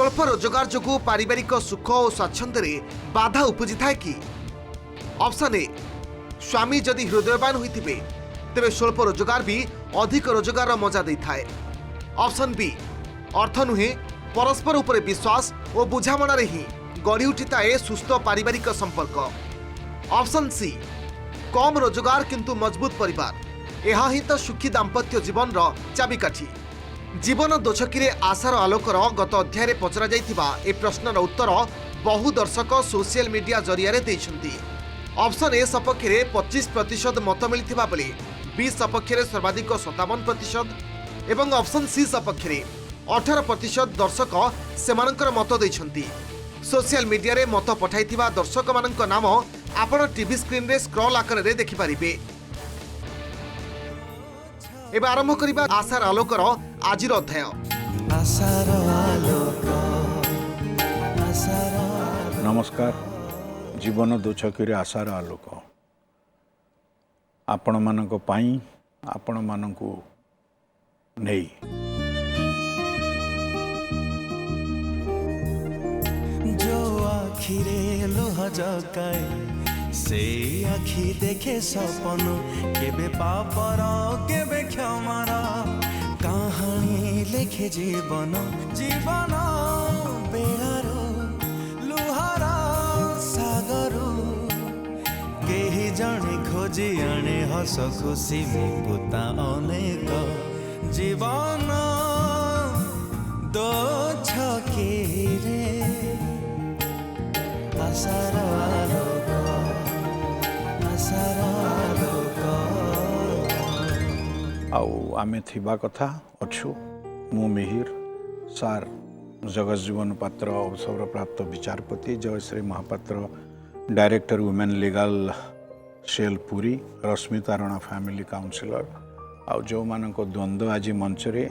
स्वल्प रोजगार जोगु पारिवारिक सुख और स्वाच्छंद्य बाधा उपजी थाए कि? ऑप्शन ए स्वामी जदि हृदयवान होइथिबे तेबे स्वल्प रोजगार भी अधिक रोजगार मजा दे थाए। ऑप्शन बी अर्थ नुहे परस्पर उपरे विश्वास और बुझामणा रे ही गढ़ी उठिताए सुस्थ पारिवारिक संपर्क। ऑप्शन सी कम रोजगार किंतु मजबूत परिवार। यह ही तो सुखी दाम्पत्य जीवन रो चाबिकाठी। जीवन दोछकी आशार आलोकर गत अध्याय रे पचरा जाइथिबा ए प्रश्नर उत्तर बहु दर्शक सोशल मीडिया जरिया रे दैछन्ती। ऑप्शन ए सपक्ष में 25% मत मिलता बेले बी सपक्ष में सर्वाधिक 57% एवं ऑप्शन सी सपक्ष में 18% दर्शक सेमानकर मत देइछन्ती। सोशल मीडिया रे मत पठाइथिबा दर्शक मानक नाम आपण टीवी स्क्रीन रे स्क्रॉल आकार रे देखि पारिबे। एबे आरंभ करिबा आशार आलोकर आजिर अध्याय। नमस्कार। जीवन दोछकी आशार आलोक आपण मानक पाई आपण मानकु नहीं। जो आखिरे लोह जगाए से आखि देखे सपन केबे पापर केबे क्षमार कहानी लेखे जीवन जीवन बेड़ार लुहार सागर केही जणे खोजी आने हस खुशी मुकुता अनेक जीवन दो छके रे आशार आलोक आशार आलोक। आउ आमे थिबा कथा अच्छु मु मिहिर सार जगजीवन पात्र अवसर प्राप्त विचारपति Jayashree Mahapatra director women legal cell Puri Rashmita Rana family counsellor आउ जो मानक द्वंद्व आज मंच रे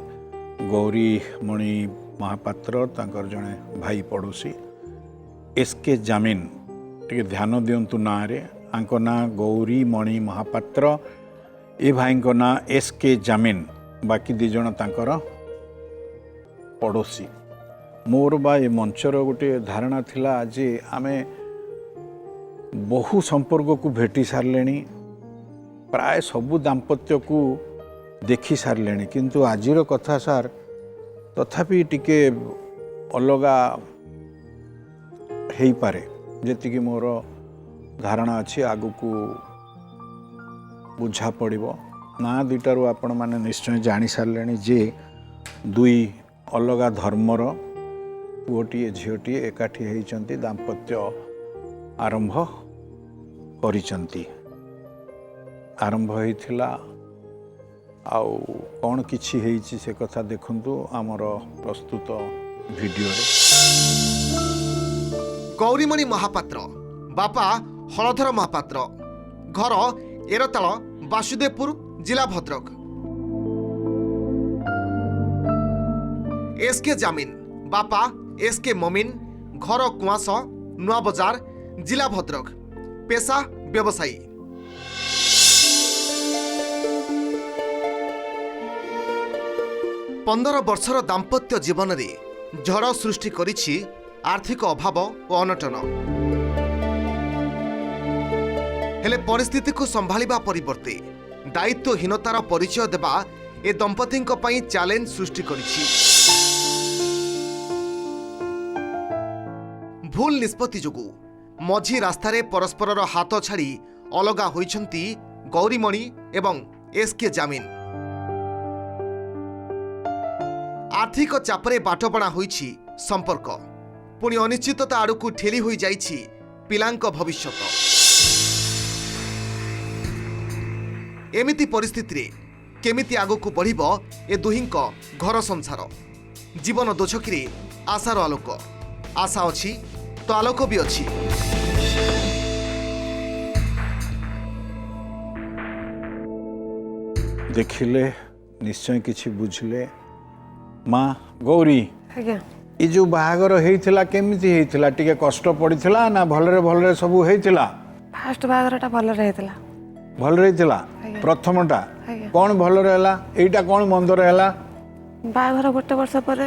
गौरी मणि महापात्र तांकर जड़े भाई पड़ोसी एसके जामिन टे ध्यान दिंतु ना रे आंको ना गौरी मणि महापात्र ए भाई ना एसके जामिन बाकी दी जण तांकर पड़ोसी। मोर बा ए मंचर गोटे धारणा थिला आज आमे बहु संपर्क को भेटी सारे प्राय सबु दाम्पत्य को देखी सारे किंतु आजिर कथा सार तथापि टिके अलगा हेई पारे जेतिकी मोर धारणा अच्छी आगु को बुझा पड़िबो। ना दुईटारू आपण माने निश्चय जानी सारे जे दुई अलगा धर्मर पुओटीए झीओटीए एकाठी होइचंती दाम्पत्य आरंभ करिचंती। आरंभ होइथिला आउ कौन किछि हेइछि से कथा देखंतु आमर प्रस्तुत वीडियो रे। गौरीमणि महापात्र बापा हलधर महापात्र घर एरताल वासुदेवपुर जिला भद्रक। एसके जामिन बापा एसके ममिन घर कुआस नुआ बजार जिला भद्रक पेशा व्यवसायी। पंदर वर्षर दाम्पत्य जीवन रे झड़ सृष्टि करिछि आर्थिक अभाव और अनटन। हेले परिस्थिति को संभालिबा परिवर्ते दायित्वहीनतार परिचय देबा ए दंपति पई चैलेंज सृष्टि करिछि। भूल निष्पत्ति जोगु मझी रास्तारे परस्पर हाथ छाड़ी अलगा होइछंती गौरीमणि एवं एसके जामिन। आर्थिक चापरे बाटबणा होइछि संपर्क पुणी अनिश्चितता आड़कू ठेली होई जाइछि पिलांक भविष्यत। एमिति परिस्थिति रे केमिति आगकू बढ़िबो ए दुहिंक घर संसार। जीवन दोछकी आशार आलोक। आशा अछि तो आलोक भी अछि। देखिले निश्चय किछि बुझले। माँ गौरी ये जो बाहागर होइथिला केमिति होइथिला टिके कष्ट पड़िथिला ना भलरे भलरे सब होइथिला? फास्ट बाहागरटा भल रहितला। भल रहितला प्रथमटा कोन भल रहला एटा कोन मंद रहला? बाहागर गोटे वर्ष पर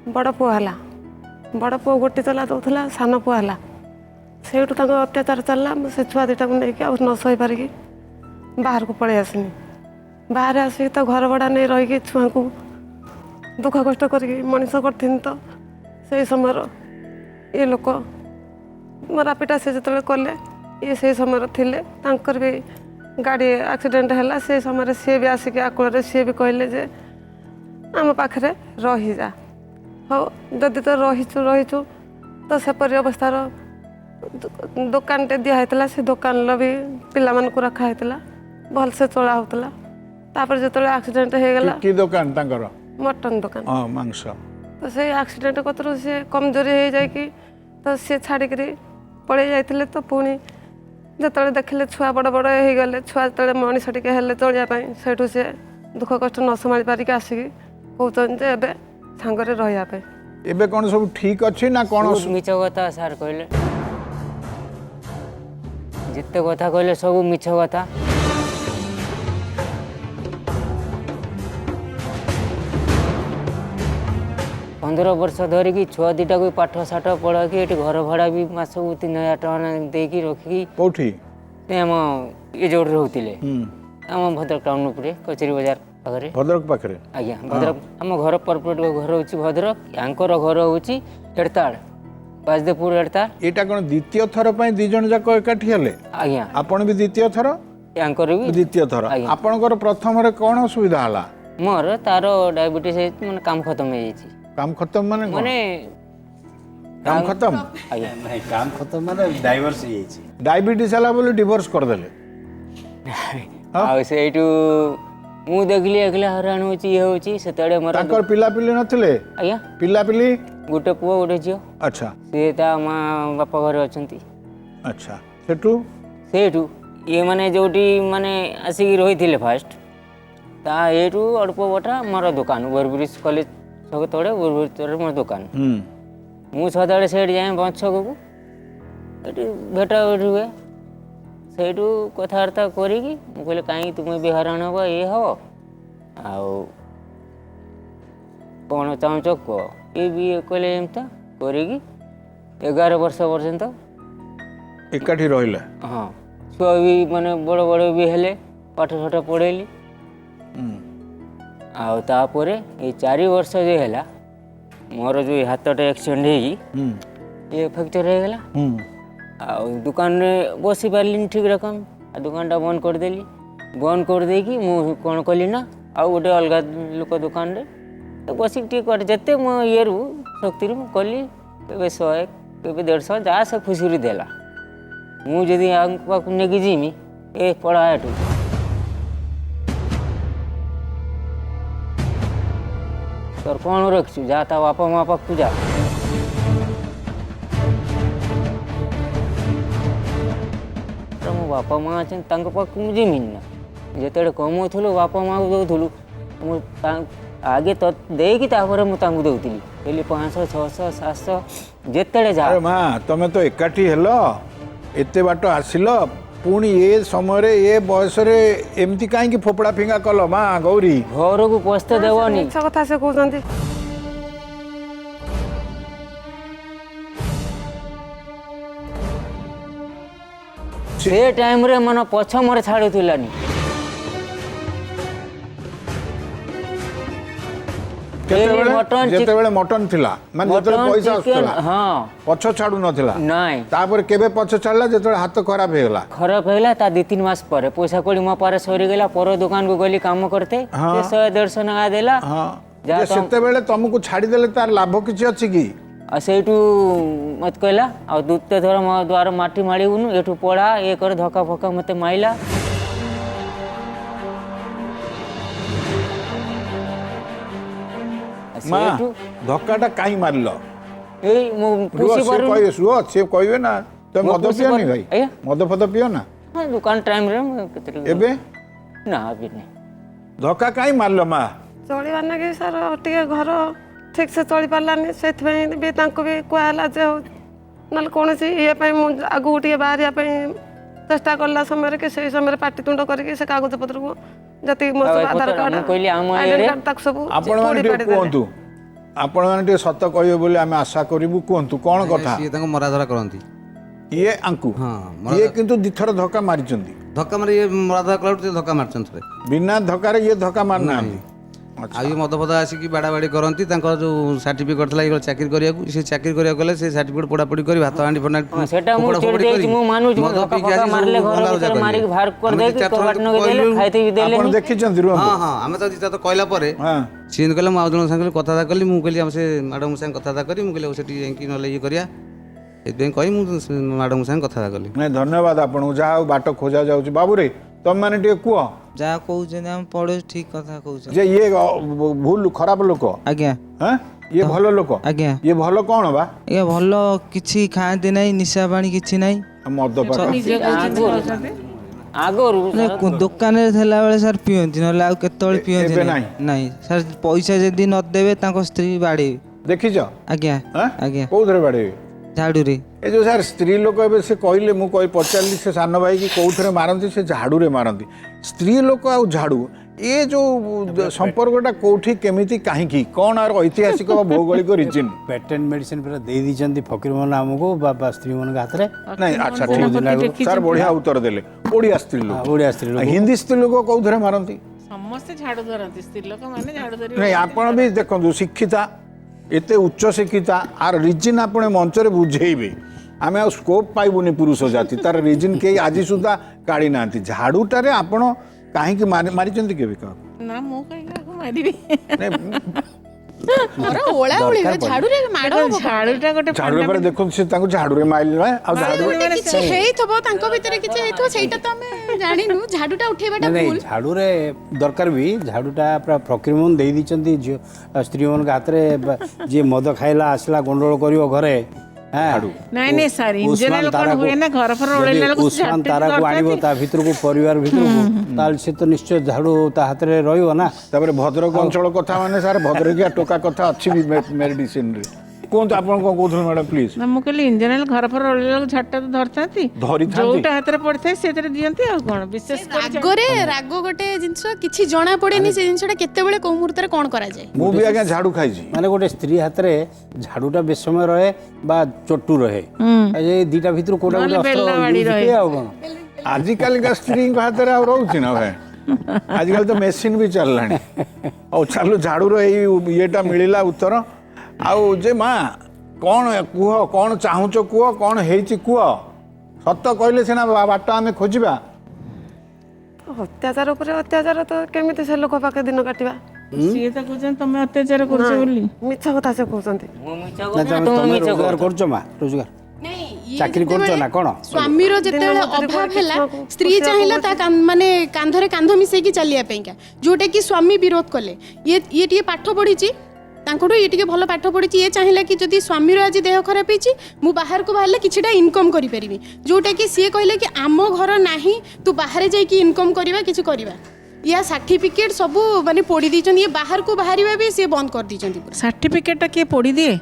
बड़ पुआ हला बड़ पुओ गोटी चला दौला सान पुआ है से अत्याचार चलला से छुआ दुटा को लेकिन आ न सही पारिकी बाहर को पलि आसनी बाहर आसिक तो घर भड़ा नहीं रही छुआ को दुख कष्ट करके मनीष कर तो से समय ये लोक मरापिटा से जो कले ये से समय थे भी गाड़ी एक्सीडेंट है से समय सी भी आसिक आकूल सी भी कहले जे आम पाखे रही जा हो जदि तो रहीचु तो सेपरी अवस्थार दुकान टे दिखाई से दुकान भी पिला मान को रखा होता भलसे चला होता तापर जो एक्सीडेंट हो गला की दुकान तांकर मटन दुकान हां मांस तो से एक्सीडेंट कतरू से कमजोरी हो जाए तो सी छाड़िक पड़े जाते तो पुणी जो देखिले छुआ बड़ बड़ हो गले छुआ जो मनीष टे चलियापाई से से दुख कष्ट न संभाली पारिक आसिक कहते एवं सांगरे रहा एबे कौन सब ठीक अच्छी ना कौन सब मिछ कथा सार कहले जिते कथा कहले सब मिछ कथा 15 वर्ष धरिकी छुआ दुटा को पाठ साठ पढ़ाकी ये घर भड़ा भी मासक 3000 टका देकी रखिकी कौठी आम ये जोड़ रोते आम भद्रक टाउन उपरे कचेरी बाजार पाखे भद्रक पाखे आज्ञा भद्रक आम घर परपेट घर हूँ भद्रक यांकर घर हूँ एड़ताड़ बाजदेपुर एड़ताड़ एटा कौन द्वितीय थर पर दी जन जाक एकाठी हेले आज्ञा आपण भी द्वितीय थर यांकर भी द्वितीय थर आपणकर प्रथम रे कौन असुविधा हला मोर तार डायबिटीज माने काम खत्म हो जाइए काम खत्म माने माने काम खत्म आज्ञा नहीं काम खत्म माने डाइवोर्स हो जाइए डायबिटीज हला बोले डिवोर्स कर देले आ सेठू मु देखली एकला हरान होची ये होची सेतडे मर ताकर पिला पिली नथिले आज्ञा पिला पिली गोटे पुओ गोटे झियो अच्छा से ता माँ बापा घरे अछंती अच्छा सेठू सेठू ये माने जोटी माने आसिक रही फास्ट ता एठू अल्प बटा मोर दुकान ओवरब्रिज कॉलेज सब तोड़े ओवरब्रिज तोड़े मोर दुकान मु सदाळे सेठ जाए बंच छक को एटी भेटा हुए सेठू कथबार्ता करिकी मु कहले कहीं तुम्हें भी हरान हम ये हम आउ कौन चाहूच कह ये भी कहले एमता करिकी 11 वर्ष पर्यंत एकाठी रहिला हाँ छुआ भी माने बड़ बड़ भी हेले पाठ साठ पढ़ेली आउ तापरे ये 4 वर्ष जो है मोर जो हाथटे एक्सीडेंट हो ये फ्रैक्चर हो गला आ दुकान में बसी पार्ली ठीक रकम आ दुकानटा बंद करदेली बंद कर देकी मु कौन कली ना आ गोटे अलग लोक दुकान रे तो बसिक टी कर जते मो ये रु शक्ति रु कली केबे 100 केबे 150 जा से खुशी देला मु जदि पाक नेकी जीमी ए पड़ा एठू तोर कौन रखछु जा ता बापा माँ पाक जा मो बापा माँ अच्छे पाक मुझे मिलना जिते कमौलु बापा माँ को दौलु आगे तो देकी मुझे दौली पहले 500 600 700 जिते जा माँ तुम तो एकाठी हेलो एते बाट आसिल पुणी ये समय ये बयस एमती कहीं फोपड़ा फिंगा कल माँ गौरी घर को पस्ते देवनी मिछ कथा से कहते से टाइम रे मन पछ मोर छाड़ुलानी जेतेबेले मटन थिला माने जेतेबेले पैसा आसुला हाँ पछ छाडू नथिला नाई तापर केबे पछ छाडला जेतेबेले हाथ खराब हेगला खराब हेगला ता 2-3 मास पर पैसा कोड़ी मो पारे सरी गेला पर दुकान को गली काम करते 100-150 टका देला हां जे सेतेबेले तुमको छाडी देले तार लाभ किछि अछि की आ सेठू मत कहला आ दूते थोड़ा मो द्वार माटी माड़ी उनु एठू पड़ा ये कर धक्का फक्का मते माइला मां धक्काटा काई मारलो ए मो खुशी पर कहि सुओ से कहबे ना तो मद पियो नहीं भाई आया मद फद पियो ना हां दुकान टाइम रे केते एबे ना अभी नहीं धक्का काई मारलो मां चलवा ना कि सर टे घर ठीक से चली पारानी से भी कहला जे ना कौन ये आगू टे बाहर चेष्टा कला समय कि से समय पाटितुंड करके से कागज पत्र को जति आधार कार्ड कहली आम एरिया सब आपण माने कहंतु ଆପଣ ମାନେ ଟିକେ ସତ କହିବେ ବୋଲି ଆମେ ଆଶା କରିବୁ କୁହନ୍ତୁ କ'ଣ କଥା ସିଏ ତାଙ୍କୁ ମରାଧରା କରନ୍ତି। ଇଏ ଆଙ୍କୁ ହଁ, ଇଏ କିନ୍ତୁ ଦିଥର ଧକ୍କା ମାରିଛନ୍ତି ଧକ୍କା ମାରି ଇଏ ମରାଧରା କଲାଠୁ ସେ ଧକ୍କା ମାରିଛନ୍ତି ଥରେ। ବିନା ଧକ୍କାରେ ଇଏ ଧକ୍କା ମାରିନାହାନ୍ତି ଆଉ ଇଏ ମଦ ଫଦ ଆସିକି ବାଡ଼ାବାଡ଼ି କରନ୍ତି। ତାଙ୍କର ଯେଉଁ ସାର୍ଟିଫିକେଟ୍ ଥିଲା ଏଇଗୁলো ଚାକିରି କରିବାକୁ, ସେ ଚାକିରି କରିବାକୁ ଗଲେ ସେ ସାର୍ଟିଫିକେଟ୍ ପୋଡ଼ାପୋଡ଼ି କରି ଭାତ ହାଣ୍ଡି ଫଣ୍ଡା ସେଟା ମୁଁ ଚିଡ଼ି ଦେଇଛି, ମୁଁ ମାନୁଛି। ମଦ ଧକ୍କା ପିଇକି ଫକ୍କା ଆସି ମାରିଲେ ସବୁ ଘର ଭଙ୍ଗା ଭିତରେ ରୁଜା ମାରିକି କରିବେ। ବାହାର କରିଦେଇକି ଆମେ ଦି ଚାରି ଥର କବାଟ ନଗେଇ ଦେଲେ, କହିଲୁ। ଖାଇତେ ବି ଆପଣ ଦେଲେନି। ଦେଖିଛନ୍ତି ହଁ ରୁହନ୍ତୁ ହଁ ଆମେ ତ ଦିଟା ତ କହିଲା ପରେ ହଁ ସିଏ କହିଲେ ମୁଁ ଆଉ ଜଣଙ୍କ ସାଙ୍ଗେ କଥାବାର୍ତ୍ତା କଲି। ମୁଁ କହିଲି ଆମେ ସେ ମ୍ୟାଡ଼ାମଙ୍କ ସାଙ୍ଗେ କଥାବାର୍ତ୍ତା କରି ମୁଁ କହିଲି ଆଉ ସେଠି ଯାଇକି ନହେଲେ ଇଏ କରିବା, ସେଥିପାଇଁ କହି ମୁଁ ମ୍ୟାଡ଼ାମଙ୍କ ସାଙ୍ଗେ କଥାବାର୍ତ୍ତା କଲି। ନାଇଁ ଧନ୍ୟବାଦ ଆପଣଙ୍କୁ ଯାହା ହଉ ବାଟ ଖୋଜା ଯାଉଛି। ବାବୁରେ ତମମାନେ ଟିକେ କୁହ ଯାହା କହୁଛନ୍ତି ଆମେ ପଡ଼ୋଶୀ ଠିକ କଥା କହୁଛନ୍ତି। ଯେ ଇଏ ଭୁଲ ଖରାପ ଲୋକ ଆଜ୍ଞା ହଁ ଇଏ ଭଲ ଲୋକ ଆଜ୍ଞା ଇଏ ଭଲ କ'ଣ ବା ଆଜ୍ଞା ଭଲ କିଛି ଖାଆନ୍ତି ନାହିଁ, ନିଶା ପାଣି କିଛି ନାହିଁ। ମଦ ପାକ ଆଗରୁ ଦୋକାନରେ ଥିଲାବେଳେ ସାର୍ ପିଅନ୍ତି, ନହେଲେ ଆଉ କେତେବେଳେ ପିଅନ୍ତି ଏବେ ନାହିଁ। ନାହିଁ ସାର୍ ପଇସା ଯଦି ନଦେବେ ତାଙ୍କ ସ୍ତ୍ରୀ ବାଡ଼େଇବେ। ଦେଖିଛ ଆଜ୍ଞା ହଁ? ଆଜ୍ଞା କୋଉଥିରେ ବାଡ଼େଇବେ ଝାଡ଼ୁରେ। ଏ ଯୋଉ ସାର୍ ସ୍ତ୍ରୀ ଲୋକ ଏବେ ସେ କହିଲେ ମୁଁ ପଚାରିଲି ସେ ସାନ ଭାଇ କି କୋଉଥିରେ ମାରନ୍ତି, ସେ ଝାଡୁରେ ମାରନ୍ତି। ସ୍ତ୍ରୀ ଲୋକ ଆଉ ଝାଡୁ ଏ ଯୋଉ ସମ୍ପର୍କଟା କୋଉଠି କେମିତି କାହିଁକି କ'ଣ ଆର ଐତିହାସିକ ବା ଭୌଗୋଳିକ ରିଜିନ୍? ପେଟେଣ୍ଟ ମେଡିସିନ ପୁରା ଦେଇ ଦେଇଛନ୍ତି ଫକୀରମୋହନ ଆମକୁ ବା ସ୍ତ୍ରୀମାନଙ୍କ ହାତରେ। ନାଇଁ ଆଚ୍ଛା ଠିକ୍ ଅଛି ସାର୍ ବଢିଆ ଉତ୍ତର ଦେଲେ। ଓଡ଼ିଆ ସ୍ତ୍ରୀ ଲୋକ ଓଡ଼ିଆ ସ୍ତ୍ରୀ ଲୋକ। ହିନ୍ଦୀ ସ୍ତ୍ରୀ ଲୋକ କୋଉଥିରେ ମାରନ୍ତି? ସମସ୍ତେ ଝାଡୁ ଧରନ୍ତି, ସ୍ତ୍ରୀ ଲୋକମାନେ ଝାଡୁ ଧରି ନାଇଁ ଆପଣ ବି ଦେଖନ୍ତୁ ଶିକ୍ଷିତା ଏତେ ଉଚ୍ଚ ଶିକ୍ଷିତା ଆର ରିଜିନ୍ ଆପଣ ମଞ୍ଚରେ ବୁଝେଇବେ। ଆମେ ଆଉ ସ୍କୋପ୍ ପାଇବୁନି ପୁରୁଷ ଜାତି, ତାର ରିଜିନ୍ କେହି ଆଜି ସୁଦ୍ଧା କାଢ଼ି ନାହାନ୍ତି। ଝାଡୁଟାରେ ଆପଣ କାହିଁକି ମାରିଛନ୍ତି କେବେ କାହାକୁ? ନା ମୁଁ କାହିଁକି କାହାକୁ ମାରିବି? ଝାଡୁରେ ମାଡ଼ ହବ। ଝାଡୁଟା ଗୋଟେ ଝାଡୁରେ ପରେ ଦେଖନ୍ତୁ ସେ ତାଙ୍କୁ ଝାଡୁରେ ମାରିଲେ ଆଉ ଝାଡୁରେ କିଛି ହେଇଥିବ ତାଙ୍କ ଭିତରେ କିଛି ହେଇଥିବ, ସେଇଟା ତ ଆମେ ଜାଣିନୁ। ଝାଡୁଟା ଉଠେଇବାଟା ନାଇଁ ଭୁଲ। ଝାଡୁରେ ଦରକାର ବି ଝାଡୁଟା ପୁରା ଫକୀରମୋହନ ଦେଇ ଦେଇଛନ୍ତି ସ୍ତ୍ରୀମାନଙ୍କ ହାତରେ। ଯିଏ ମଦ ଖାଇଲା ଆସିଲା ଗଣ୍ଡଗୋଳ କରିବ ଘରେ ନାଇଁ ନାଇଁ ସାର୍, ଇଞ୍ଜିନିୟର କଣ ହୁଏ ନା ଘର ଫର ଓଳେଇଲା ବେଳକୁ ଉସ୍ମାନ ତାରାକୁ ଆଣିବ ତା ଭିତରକୁ ପରିବାର ଭିତରକୁ, ତାହେଲେ ସେ ତ ନିଶ୍ଚୟ ଝାଡୁ ତା ହାତରେ ରହିବ ନା। ତାପରେ ଭଦ୍ରକ ଅଞ୍ଚଳ କଥା ମାନେ ସାର୍ ଭଦ୍ରକିଆ ଟୋକା କଥା ଅଛି ବି ମେଡିସିନରେ। କୁହନ୍ତୁ ଆପଣ କ'ଣ କହୁଥିଲେ ମ୍ୟାଡ଼ାମ୍ ପ୍ଲିଜ୍? ନା ମୁଁ କହିଲି ଇଞ୍ଜିନିୟର ଘର ଫର ଓଳେଇଲା ବେଳକୁ ଝାଡୁଟା ତ ଧରିଥାନ୍ତି, ଯୋଉଟା ହାତରେ ପଡିଥାଏ ସେଥିରେ ଦିଅନ୍ତି। ଆଉ କ'ଣ ବିଶେଷ ରାଗରେ ରାଗ ଗୋଟେ ଜିନିଷ କିଛି ଜଣା ପଡେନି, ସେ ଜିନିଷଟା କେତେବେଳେ କୋଉ ମୁହୂର୍ତ୍ତରେ କ'ଣ କରାଯାଏ। ମୁଁ ବି ଆଜ୍ଞା ଝାଡୁ ଖାଇଛି। ମାନେ ଗୋଟେ ସ୍ତ୍ରୀ ହାତରେ ଝାଡୁଟା ବେଶ ସମୟ ରହେ ବା ଚଟୁ ରହେ, ଏ ଦିଟା ଭିତରୁ କୋଉଟା ଗୋଟେ ଅସ୍ତ୍ର ଆଉ କ'ଣ। ଆଜିକାଲିକା ସ୍ତ୍ରୀଙ୍କ ହାତରେ ଆଉ ରହୁଛି ନା ଭାଇ? ଆଜିକାଲି ତ ମେସିନ୍ ବି ଚାଲିଲାଣି। ଆଉ ଚାଲୁ ଝାଡୁର ଏଇ ଇଏଟା ମିଳିଲା ଉତ୍ତର। ଆଉ ଯେ ମା କ'ଣ କୁହ, କ'ଣ ଚାହୁଁଛ କୁହ, କ'ଣ ହେଇଛି କୁହ। ସତ କହିଲେ ସିନା ବାଟ ଆମେ ଖୋଜିବା। ଅତ୍ୟାଚାର ଉପରେ ଅତ୍ୟାଚାର ତ କେମିତି ସେ ଲୋକ ପାଖେ ଦିନ କାଟିବା? ସିଏ ତ କହୁଛନ୍ତି ତମେ ଅତ୍ୟାଚାର କରୁଛ ବୋଲି। ମିଛ କଥା ସେ କହୁଛନ୍ତି। ମୁଁ ମିଛ ନା କହୁଛି ନା ତମେ ତୁମେ ତମେ ମିଛ ରୋଜଗାର କହୁଛ? କରୁଛ ମା? ରୋଜଗାର ଇଏ ଚାକିରି କରୁଛ ଯେତେବେଳେ ନା କ'ଣ? ସ୍ୱାମୀର ଯେତେବେଳେ ଅଭାବ ହେଲା ସ୍ତ୍ରୀ ଚାହିଁଲା ତା ମାନେ କାନ୍ଧରେ କାନ୍ଧ ମିଶେଇକି ଚାଲିବା ପାଇଁକା, ଯୋଉଟା କି ସ୍ୱାମୀ ବିରୋଧ କଲେ। ଇଏ ଟିକେ ପାଠ ପଢିଛି, ତାଙ୍କଠୁ ଇଏ ଟିକେ ଭଲ ପାଠ ପଢିଛି। ଇଏ ଚାହିଁଲା କି ଯଦି ସ୍ୱାମୀର ଆଜି ଦେହ ଖରାପ ହେଇଛି, ମୁଁ ବାହାରକୁ ବାହାରିଲେ କିଛିଟା ଇନକମ୍ କରିପାରିବି। ଯୋଉଟା କି ସିଏ କହିଲେ କି ଆମ ଘର ନାହିଁ, ତୁ ବାହାରେ ଯାଇକି ଇନକମ୍ କରିବା, କିଛି କରିବା। ୟା ସାର୍ଟିଫିକେଟ୍ ସବୁ ମାନେ ପୋଡ଼ି ଦେଇଛନ୍ତି। ଇଏ ବାହାରକୁ ବାହାରିବା ବି ସିଏ ବନ୍ଦ କରିଦେଇଛନ୍ତି। ସାର୍ଟିଫିକେଟଟା କିଏ ପୋଡ଼ି ଦିଏ?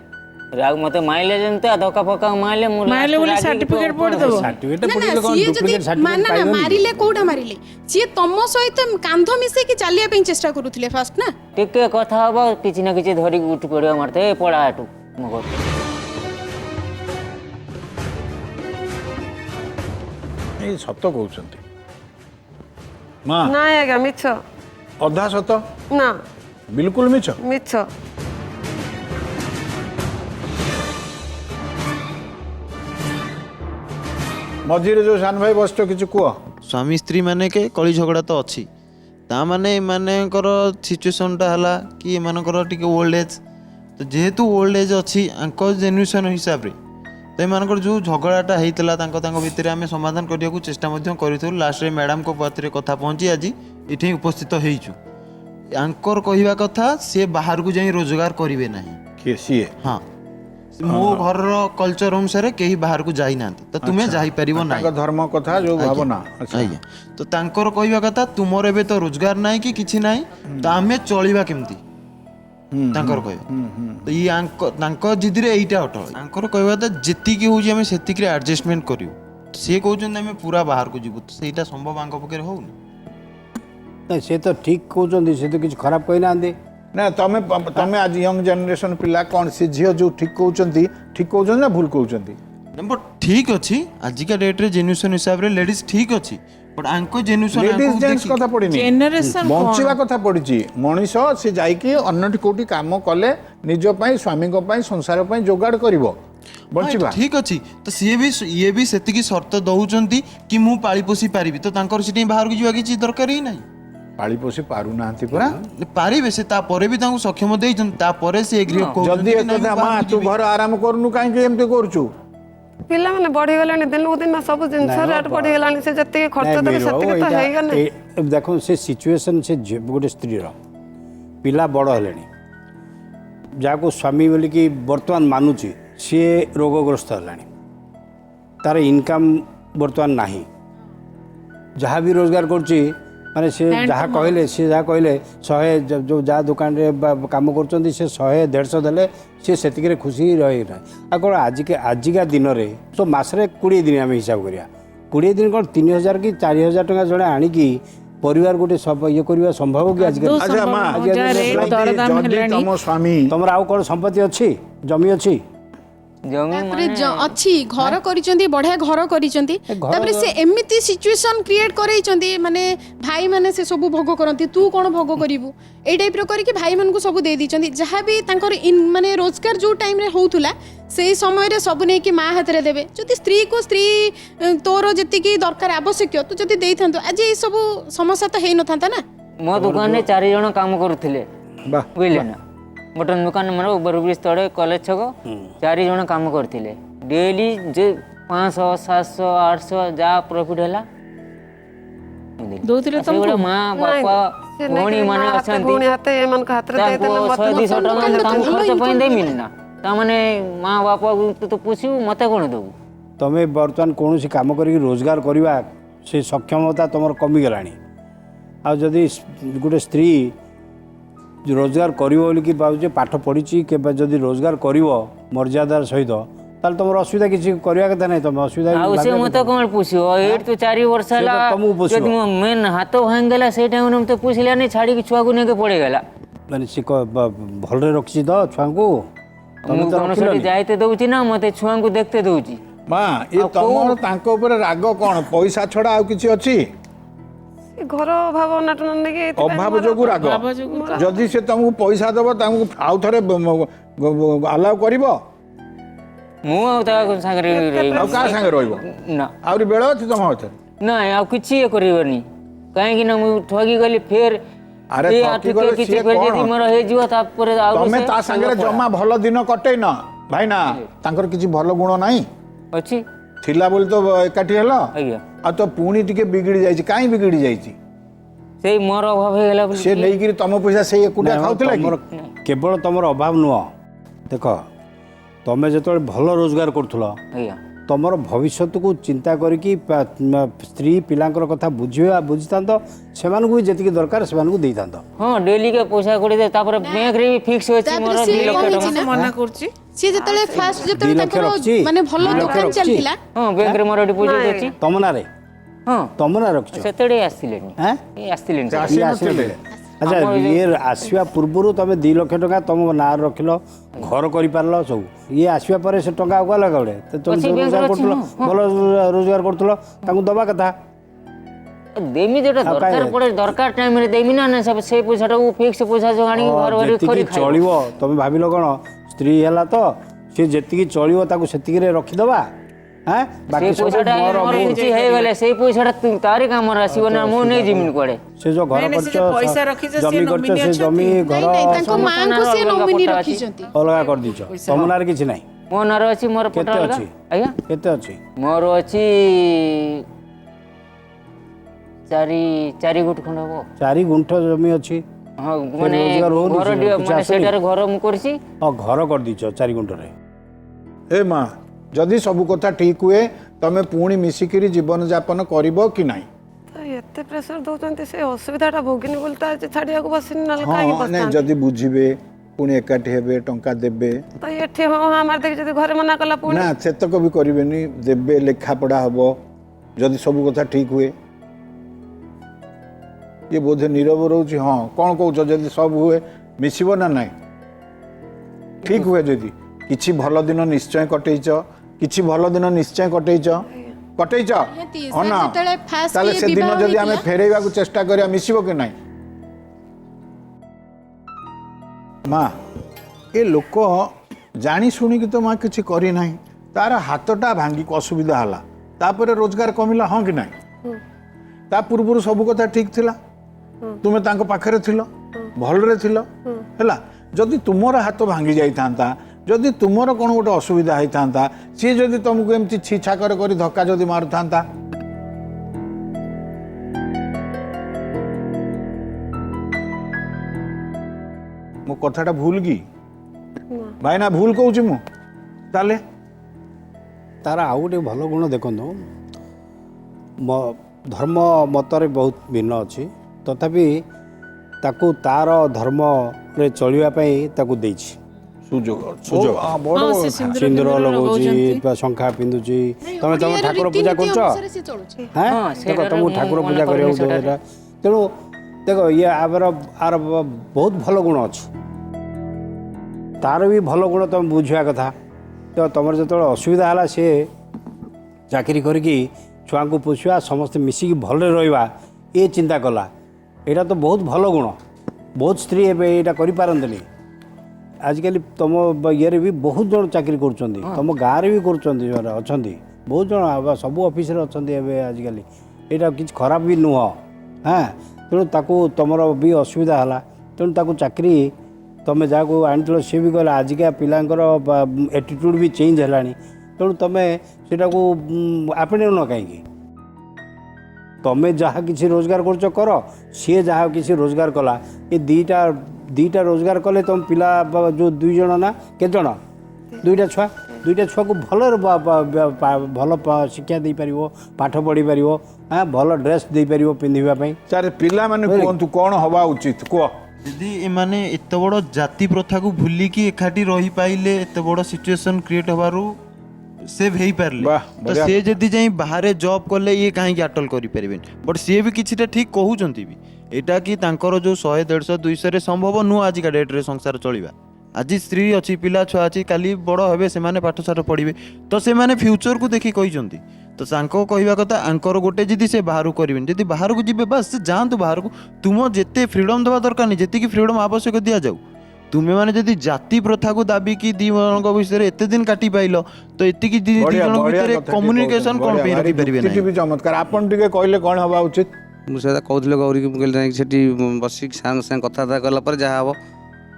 ଆଉ ମତେ ମାଇଲେ ଯେମିତି ଧକ୍କା ଫକା ମାଇଲେ ମୁଁ ମାଇଲେ ବୋଲି ସାର୍ଟିଫିକେଟ ପୋଡ଼ିଦେବ? ସାର୍ଟିଫିକେଟ୍ ନା, ପଡ଼ିଲେ କ'ଣ ସିଏ ଯଦି ଡୁପ୍ଲିକେଟ୍ ସାର୍ଟିଫିକେଟ୍ ପାଇବନି? ମାରିଲେ କୋଉଟା ମାରିଲେ? ସିଏ ତମ ସହିତ କାନ୍ଧ ମିଶେଇକି ଚାଲିବା ପାଇଁ ଚେଷ୍ଟା କରୁଥିଲେ ଫାଷ୍ଟ ନା। ଟିକେ କଥା ହବ କିଛି ନା କିଛି ଧରିକି ଉଠି ପଡ଼ିବ ମାରିତେ ଏ ପଳା ଏଠୁ ମୋ ଘର। ଏଇ ସତ କହୁଛନ୍ତି ମା? ନାଇଁ ଆଜ୍ଞା ମିଛ। ଅଧା ସତ ନା ବିଲକୁଲ ମିଛ। ମିଛ। ମଝିରେ ଯୋଉ ସାନ ଭାଇ ବସିଛ କିଛି କୁହ। ସ୍ୱାମୀ ସ୍ତ୍ରୀ ମାନେ କେ କଳି ଝଗଡ଼ା ତ ଅଛି, ତାମାନେ ଏମାନଙ୍କର ସିଚୁଏସନ୍ଟା ହେଲା କି ଏମାନଙ୍କର ଟିକେ ଓଲ୍ଡ ଏଜ୍, ତ ଯେହେତୁ ଓଲ୍ଡ ଏଜ୍ ଅଛି ଆଙ୍କ ଜେନେରେସନ୍ ହିସାବରେ ତ ଏମାନଙ୍କର ଯେଉଁ ଝଗଡ଼ାଟା ହେଇଥିଲା ତାଙ୍କ ଭିତରେ ଆମେ ସମାଧାନ କରିବାକୁ ଚେଷ୍ଟା ମଧ୍ୟ କରିଥିଲୁ। ଲାଷ୍ଟରେ ମ୍ୟାଡ଼ାମଙ୍କ ପାଖରେ କଥା ପହଞ୍ଚି ଆଜି ଏଠି ଉପସ୍ଥିତ ହେଇଛୁ। ଆଙ୍କର କହିବା କଥା ସେ ବାହାରକୁ ଯାଇ ରୋଜଗାର କରିବେ ନାହିଁ। କିଏ ସିଏ? ହଁ, ମୋ ଘରର କଲଚର ଅନୁସାରେ କେହି ବାହାରକୁ ଯାଇନାହାନ୍ତି, ତ ତୁମେ ଯାଇପାରିବ ନାହିଁ। ତାଙ୍କ ଧର୍ମ କଥା ଯୋଉ ଭାବନା। ଆଜ୍ଞା, ତ ତାଙ୍କର କହିବା କଥା ତୁମର ଏବେ ତ ରୋଜଗାର ନାହିଁ କି କିଛି ନାହିଁ, ତ ଆମେ ଚଳିବା କେମିତି ତାଙ୍କର କହିବା। ତ ଇଏ ତାଙ୍କ ଜିଦିରେ ଏଇଟା ଅଟଳ। ତାଙ୍କର କହିବା କଥା ଯେତିକି ହେଉଛି ଆମେ ସେତିକିରେ ଆଡଜଷ୍ଟମେଣ୍ଟ କରିବୁ। ସିଏ କହୁଛନ୍ତି ଆମେ ପୁରା ବାହାରକୁ ଯିବୁ, ତ ସେଇଟା ସମ୍ଭବ ଆଙ୍କ ପାଖରେ ହଉନି। ନାଇଁ ସେ ତ ଠିକ୍ କହୁଛନ୍ତି, ସେ ତ କିଛି ଖରାପ କହିନାହାନ୍ତି। ना तमे तमे आज यंग जनरेशन पिला कौन से झियो जो ठीक कहउचंती ना भूल कहउचंती बट ठीक अच्छी आजिका डेट रे जेन्युसन हिसाब रे लेडीज ठीक अच्छी बट आंको जेन्युसन लेडीज जेंट्स कथा पड़िनी जेनरेशन बंचिवा कथा पड़िची मनीष से जाइकी अन्नटी कोटी काम कले निज पई स्वामी को पई संसार पई जोगाड़ करिवो बंचिवा ठीक अच्छी तो सी भी ये भी सेतिकी शर्त दउचंती कि मु पाଳି पोसी पारिबी तो तांकर सिटी बाहर को जिवा किछि दरकार ही नाही पाळी पोसी पारु नांती परा पारिबे से ता परे भी तांको सक्षम देइछन ता परे से एग्री को जदी एकदा मां तू घर आराम करनु काहे के एमते करछु पिला माने बढ़ी गलानी दिनକୁ ଦିନ ସବୁ ଜିନିଷ ରେଟ୍ ବଢି ଗଲାଣି ସେ ଯେତିକି ଖର୍ଚ୍ଚ ଦେବେ ସେତିକି ତ ହେଇଗଲା देखो से सिचुएशन से गोटे स्त्री पिला बड़ हेलेनी जाको स्वामी बोली कि वर्तमान मानुची सी रोगग्रस्त हेलानी तार इनकम वर्तमान नाही जहाँ भी रोजगार करची माने से जहाँ कहले से जहाँ कहले 100 जो जहाँ दुकान रे काम करचंती से 100-150 देले से सेतिके खुशी रही ना आ आजिका दिन रे तो मासरे 20 दिन आम हिसाब करिया 20 दिन कौन 3000 कि 4000 टका जड़े आनिकी परिवार गोटे सब ये करवा संभव कि आजिका अच्छा मां जदी तम स्वामी तमरा आउ कोन संपत्ति अच्छी जमी अच्छी तापरे अच्छी घर करिचंती बढ़िया घर करिचंती तापरे से एमिति सिचुएशन क्रिएट करैचंती माने भाई माने से सब भोग करंती तू कोन भोग करिवु ए टाइप रो करी कि भाई मन को सब दे दिचंती जहां भी तांकर माने रोजगार जो टाइम रे होउथुला से समय रे सब नै कि मां हाथ रे देबे जति स्त्री को स्त्री तोर जति की दरकार आवश्यक तू जति देई थांतो आज ए सब समस्या तो हेइ न थांता ना मो दुकान रे 4 जण काम करूथिले बुझले ना मटन दुकान मन ओवरब्रिज तड़े कॉलेज छक 4 जण काम करथिले डेली जे 500 700 800 जा प्रॉफिट हैला दोथिले तुमको मां बापा भोणी माने अछंती भोणी हाते एमन का हाथ रे दे देले मत 200 टका काम खर्च पई दे मिलना ता माने मां बापा तो पूछियो मते कोन दबु तमे वर्तमान कौन काम करी रोजगार करवा से सक्षमता तुम कमी गलानी आ जदि गोटे स्त्री रोजगार करी कि पाठ पढ़ी कि जदि रोजगार कर मर्यादार सहित ताल तुम असुविधा किसी करवा कथा नहीं तुम असुविधा से मते कोन पूछियो एट तो 4 वर्ष हला जदि मो मेन हाथ भांग गेला से टाइम में तो पूछले नहीं छाड़ी कि छुआ को नेके पड़े गेला माने से भल रे रखछि तो छुआ को तुम तो रखिलो जाइते दउची ना मते छुआ को देखते दउची मां ये तमर तांको ऊपर राग कोन पैसा छडा आ किछि अछि घर अभाव नाटन नेके अभाव जोगु राग जदि से तुमको पैसा दबो तुमको आउ थरे अलाउ करिवो मु आ ता संगे आ का संगे रहइबो ना आउरी बेळ अछि तम हाथ ना आ किछि करिवनी काहे कि ना मु ठगी गली फेर अरे ठगी गली किछि कर जदी मोर हे जिवो ता पर आ तमे ता संगे जम्मा भलो दिन कटै न भाई ना तांकर किछि भलो गुण नाही अछि थिला बोल तो एकाठी हला आज्ञा आ तो पुणी टिके बिगड़ी जाइछि काई बिगड़ी जाइछि से मोर अभाव हे गेला से नै कि तम पैसा से एकुटा खाउतला कि केवल तुम अभाव नुह देख तुम जो भल रोजगार करुल आज्ञा तुम भविष्य को चिंता करी स्त्री पिलांकर कथा बुझा बुझी था से जी दरकार से हां डेली के पैसा कोड़ी दे तापर बैंक रे भी फिक्स होछि मोर 2 लाख टका मना करछि से जतले फास्ट जतले तकर माने भलो दुकान चलतिला हां बैंक रे मोर डिपॉजिट अछि तुम ना रे हां तुम ना रखछ सेतडे आस्तिलेनी हैं ए आस्तिलेनी अच्छा ये आसवा पूर्व तुम 2 लाख टका तुम ना रखिल घर कर पार सब ये आसवा पर से टका गला गले तुम रोजगार करथुल भल रोजगार करथुल दबा कथा देमी जेटा दरकार पड़े दरकार टाइम रे देमी ना सब से पैसाटा वो फिक्स पैसा जो आनी घर भरी खरी खाइ चलिवो तुम भाबिलो कोन स्त्री हैला तो से जेतिकी चलिवो ताको सेतिकी रे रखि दबा हैं बाकी पैसाटा मोर किछि हे गेले से पैसाटा तारे काम रासिबो ना मो नै जिमिन कोडे से जो घर खर्च पैसा रखि जे जमी खर्च से जमी घर ताको मां को से नॉमिनी रखि जंती अलगा कर दिछो तुम नार किछि नै मो नार अछि मोर केते पटा अछि आज्ञा केते अछि मोर अछि 4 गुंठ खंड हो 4 गुंठ जमी अछि हां माने घर माने सेटार घर मु करछि हां घर कर दिछो 4 गुंठ रे ए मां जदि सब कथा ठीक हुए तमे पुणी मिसिकिरी जीवन यापन करिवो कि नाही एते प्रेशर दउचंती से असुविधाटा भोगिनी बोलता छाड़िया को बसिन नाल काई बस नहीं जदि बुझिबे पुणी एकाठी हेबे टंका देबे तो एठी हां हमार देख जदी घरे मना कला पुणी ना सेतक भी करिवेनी देबे लेखा पढ़ा हबो जदि सब कथा ठीक हुए ये बोधे नीरव रहउछि हां कोन कहउछ जदि सब हुए मिसिबो ना नाई ठीक हुए जदि किछि भल दिन निश्चय कटेइच किछि भल दिन निश्चय कटेइच कटेइच निहाती, हाँ सर, ना जेतेବେଳେ first ताले ये से दिन विवाह जदि आमे होइतिला- फेरेइबा को चेष्टा करिया मिसिबो के नाई माँ ए लोक जानी शुणी तो माँ किसी करी नाही तार हाथटा भांगी असुविधा हला तापर रोजगार कमिला हाँ कि नहीं ता पूर्व सब कथा ठीक थिला तुमे तांको पाखरे थिलो भलरे थिलो हैला जदि तुमर हाथ भांगी जाई थांता जदि तुमर कोन गोटे असुविधा होई थांता सी जदि तुमको एमती छीछा करी धक्का जदि मारु थांता मो कथाटा भूल की भाई ना भूल कहूँ मु ताले तार आउ गोटे भल गुण देखନ୍ତୁ धर्म मतरे बहुत भिन्न अच्छी तथापि ताकू तार धर्म रे चलिया पई ताकू देछि सुजोग सुजोग सिंदूर लगाउछि शंखा पिंधुछि तमे तम ठाकुर पूजा करछ हैं देखो तुम ठाकुर पूजा करियो एटा तेणु देखो ये आर बहुत भल गुण अछि तार भी भल गुण तुम बुझिया कथा तो तुम जो असुविधा है सी चाकरी करके छुआ को पोषा समस्त मिसिकी भल रहा ये चिंता कला यहाँ तो बहुत भल गुण बहुत स्त्री यहाँ करपारती आजिकल तुम ये भी बहुत जन चाकरी कर तुम गाँव भी कर बहुत जन सब ऑफिस अच्छा आजिकल यहाँ कि खराब भी नुह हाँ तेणु ताकू तुम भी असुविधा है तेणु ताकू चाकरी तुम जहाँ आनी सी भी कहला आजिका पिलांकर एटीट्यूड भी चेंज है तेणु तुम से आपणे न कहीं तुम्हें जहाँ किसी रोजगार कर सी जहाँ किसी रोजगार कला ये दीटा रोजगार कले तुम पिला जो दुई जन ना के जन दुईटा छुआ को भल भल शिक्षा दे पार पाठ पढ़ी पार हाँ भल ड्रेस दे पार पिंधापी सारे पिला माने कहतु कौन हवा उचित कह यदि एमाने एत बड़ जाति प्रथा को भूलिकी एकाठी रही पाइले एत बड़ सिचुएशन क्रिएट हबारू सेव हो पारे तो सी जदि जाई बाहर जॉब कले ये कहीं आटल करें बट सी भी किसी ठीक कहते भी एटा कि तांकर जो 100 150 200 रे संभव नुह आजिका डेट्रे संसार चलवा आज स्त्री अच्छी पिला छुआ अच्छी काली बड़ हे से पाठशाठ पढ़े तो से फ्यूचर को देखी कहते तो कहवा कथा आंकर गोटे जदि से बाहर करें जदि बाहर को जी बस से जातु बाहर को तुम जिते फ्रीडम देवा दरकार नहीं जी फ्रीडम आवश्यक दि जाऊ तुम्हें मैंने जदि जाति प्रथा को दाबी कि दी जन विषय एत दिन काटी पाइल तो ये कम्युनिकेशन कौन रखी पारे चमत्कार आपन टिके कहले कौन हवा उचित मुझे कहते गौरी की कहली बस सागे कथबार्ता कला जहाँ हम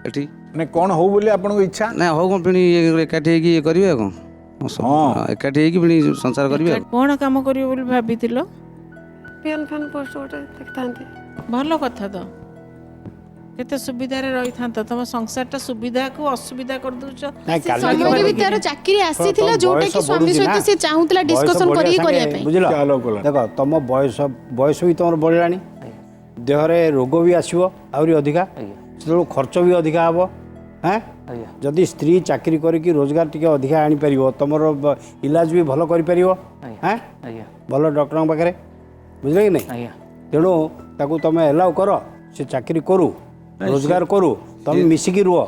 ये ने कौन हो बोले आपन इच्छा ना हो कौन पुणी एकाठी ये करेंगे कौन एकाठी पुणी संसार करेंगे कौन काम करियो बोली भाबिथिलो पियन फैन पोस्ट गोटे देखिथांती भल कथा तो केते सुविधा रे रही था तुम संसारटा सुविधा को असुविधा कर दूछ समय भी तार चाकरी आसीथिला जोटा कि स्वामी सहित से चाहूतला डिस्कशन करी करिया पे बुझलो देखो तुम बयस भी तुम बढ़लानी देहरे रोग भी आसीबो आउरी अधिका तो खर्च भी अधिका हबो हैं जदि स्त्री चाकरी करके रोजगार टिके अधिका आनी परिबो तुमर इलाज भी भल करि परिबो हैं भल डॉक्टर पाखे बुझले कि नहीं तेणु ताकू तुम एलाउ कर से चाकरी करू रोजगार करू तुम मिसिकी रुह